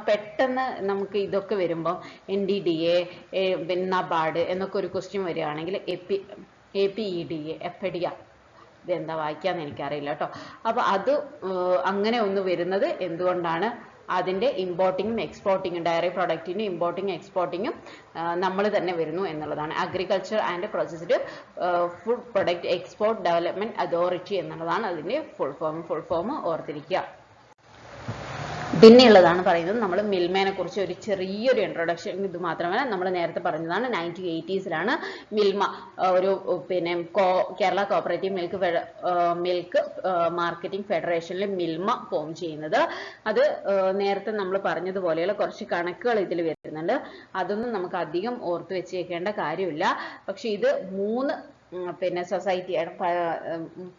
പെട്ടെന്ന് നമുക്ക് ഇതൊക്കെ വരുമ്പോൾ NDDA പിന്നെ നബാർഡ് എന്നൊക്കെ ഒരു ക്വസ്റ്റ്യൻ വരികയാണെങ്കിൽ APEDA എഫെഡിയ ഇതെന്താ വായിക്കാന്ന് എനിക്കറിയില്ല കേട്ടോ. അപ്പൊ അത് അങ്ങനെ ഒന്ന് വരുന്നത് എന്തുകൊണ്ടാണ്? അതിന്റെ ഇമ്പോർട്ടിങ്ങും എക്സ്പോർട്ടിങ്ങും ഡയറി പ്രൊഡക്റ്റിന്റെ ഇമ്പോർട്ടിങ്ങും എക്സ്പോർട്ടിങ്ങും നമ്മൾ തന്നെ വരുന്നു എന്നുള്ളതാണ്. Agriculture and processed food product export development authority എന്നുള്ളതാണ് അതിന്റെ ഫുൾ ഫോം ഓർത്തിരിക്കുക. പിന്നെയുള്ളതാണ് പറയുന്നത് നമ്മൾ മിൽമേനെ കുറിച്ച് ഒരു ചെറിയൊരു ഇൻട്രൊഡക്ഷൻ. ഇത് മാത്രമല്ല, നമ്മൾ നേരത്തെ പറഞ്ഞതാണ് 1980s മിൽമ ഒരു പിന്നെ കേരള കോഓപ്പറേറ്റീവ് മിൽക്ക് മാർക്കറ്റിംഗ് ഫെഡറേഷനിൽ മിൽമ ഫോം ചെയ്യുന്നത്. അത് നേരത്തെ നമ്മൾ പറഞ്ഞതുപോലെയുള്ള കുറച്ച് കണക്കുകൾ ഇതിൽ വരുന്നുണ്ട്. അതൊന്നും നമുക്ക് അധികം ഓർത്ത് വെച്ചേക്കേണ്ട കാര്യമില്ല. പക്ഷെ ഇത് 3 പിന്നെ സൊസൈറ്റിയാണ്.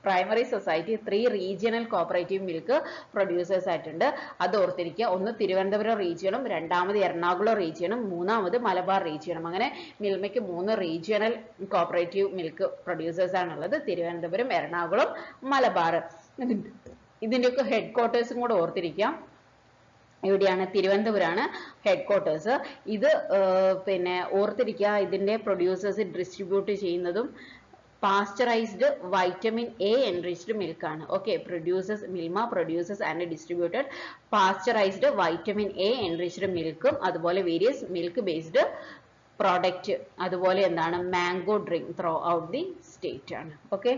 Primary society 3 regional cooperative milk producers ആയിട്ടുണ്ട്. അത് ഓർത്തിരിക്കുക. ഒന്ന് തിരുവനന്തപുരം റീജിയണും, രണ്ടാമത് എറണാകുളം റീജിയണും, മൂന്നാമത് മലബാർ റീജിയണും. അങ്ങനെ മിൽമയ്ക്ക് 3 റീജിയണൽ കോഓപ്പറേറ്റീവ് മിൽക്ക് പ്രൊഡ്യൂസേഴ്സ് ആണുള്ളത്. തിരുവനന്തപുരം, എറണാകുളം, മലബാർ. ഇതിന്റെയൊക്കെ ഹെഡ് ക്വാർട്ടേഴ്സും കൂടെ ഓർത്തിരിക്കാം. എവിടെയാണ്? തിരുവനന്തപുരമാണ് ഹെഡ് ക്വാർട്ടേഴ്സ്. ഇത് പിന്നെ ഓർത്തിരിക്കുക. ഇതിന്റെ പ്രൊഡ്യൂസേഴ്സ് ഡിസ്ട്രിബ്യൂട്ട് ചെയ്യുന്നതും pasteurised vitamin A enriched milk ആണ്. Okay, producers Milma producers and distributed pasteurised vitamin A enriched മിൽക്കും അതുപോലെ വേരിയസ് മിൽക്ക് ബേസ്ഡ് പ്രോഡക്റ്റ്, അതുപോലെ എന്താണ് mango drink throughout the state ആണ്. ഓക്കെ,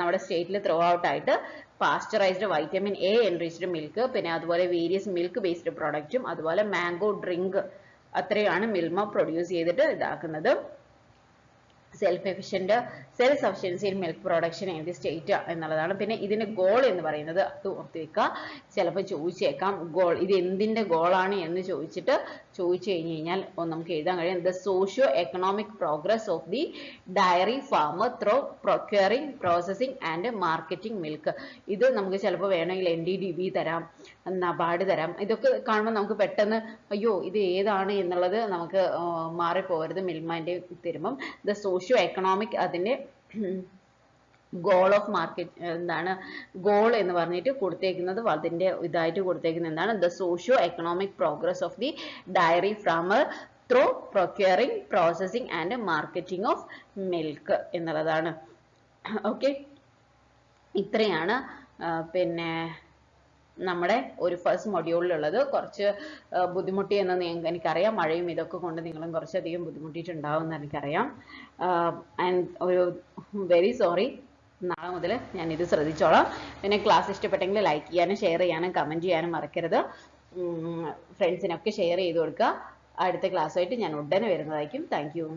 നമ്മുടെ സ്റ്റേറ്റിൽ ത്രൂ ഔട്ട് ആയിട്ട് pasteurised vitamin A enriched milk, പിന്നെ അതുപോലെ വേരിയസ് മിൽക്ക് ബേസ്ഡ് പ്രോഡക്റ്റും അതുപോലെ മാംഗോ ഡ്രിങ്ക്, അത്രയാണ് മിൽമ പ്രൊഡ്യൂസ് ചെയ്തിട്ട് ഇതാക്കുന്നത്. Self sufficiency in milk production in the state എന്നുള്ളതാണ്. പിന്നെ ഇതിന്റെ ഗോൾ എന്ന് പറയുന്നത് അത് ഓർത്ത് വെക്കുക. ചിലപ്പോൾ ചോദിച്ചേക്കാം ഗോൾ ഇത് എന്തിന്റെ ഗോളാണ് എന്ന് ചോദിച്ചു കഴിഞ്ഞാൽ നമുക്ക് എഴുതാൻ കഴിയും the socio economic progress of the dairy farmer through procuring processing and marketing milk. ഇത് നമുക്ക് ചിലപ്പോൾ വേണമെങ്കിൽ NDDB തരാം, നബാർഡ് തരാം. ഇതൊക്കെ കാണുമ്പോൾ നമുക്ക് പെട്ടെന്ന് അയ്യോ ഇത് ഏതാണ് എന്നുള്ളത് നമുക്ക് മാറിപ്പോകരുത്. മിൽമന്റെ തരുമ്പം ദ സോഷ്യോ എക്കണോമിക് അതിന്റെ ഗോൾ ഓഫ് മാർക്കറ്റ് എന്താണ് ഗോൾ എന്ന് പറഞ്ഞിട്ട് കൊടുത്തേക്കുന്നത് അതിന്റെ ഇതായിട്ട് കൊടുത്തേക്കുന്നത് എന്താണ് the socio economic progress of the dairy farmer through procuring processing and marketing of milk എന്നുള്ളതാണ്. ഓക്കെ, ഇത്രയാണ് പിന്നെ നമ്മുടെ ഒരു ഫസ്റ്റ് മൊഡ്യൂളിലുള്ളത്. കുറച്ച് ബുദ്ധിമുട്ടി എന്ന് എനിക്കറിയാം. മഴയും ഇതൊക്കെ കൊണ്ട് നിങ്ങളും കുറച്ചധികം ബുദ്ധിമുട്ടിയിട്ടുണ്ടാവും എന്ന് എനിക്കറിയാം. ആൻഡ് ഒരു വെരി സോറി. നാളെ മുതൽ ഞാൻ ഇത് ശ്രദ്ധിച്ചോളാം. പിന്നെ ക്ലാസ് ഇഷ്ടപ്പെട്ടെങ്കിൽ ലൈക്ക് ചെയ്യാനും ഷെയർ ചെയ്യാനും കമൻറ്റ് ചെയ്യാനും മറക്കരുത്. ഫ്രണ്ട്സിനൊക്കെ ഷെയർ ചെയ്ത് കൊടുക്കുക. അടുത്ത ക്ലാസ്സുമായിട്ട് ഞാൻ ഉടനെ വരുന്നതായിരിക്കും. Thank you.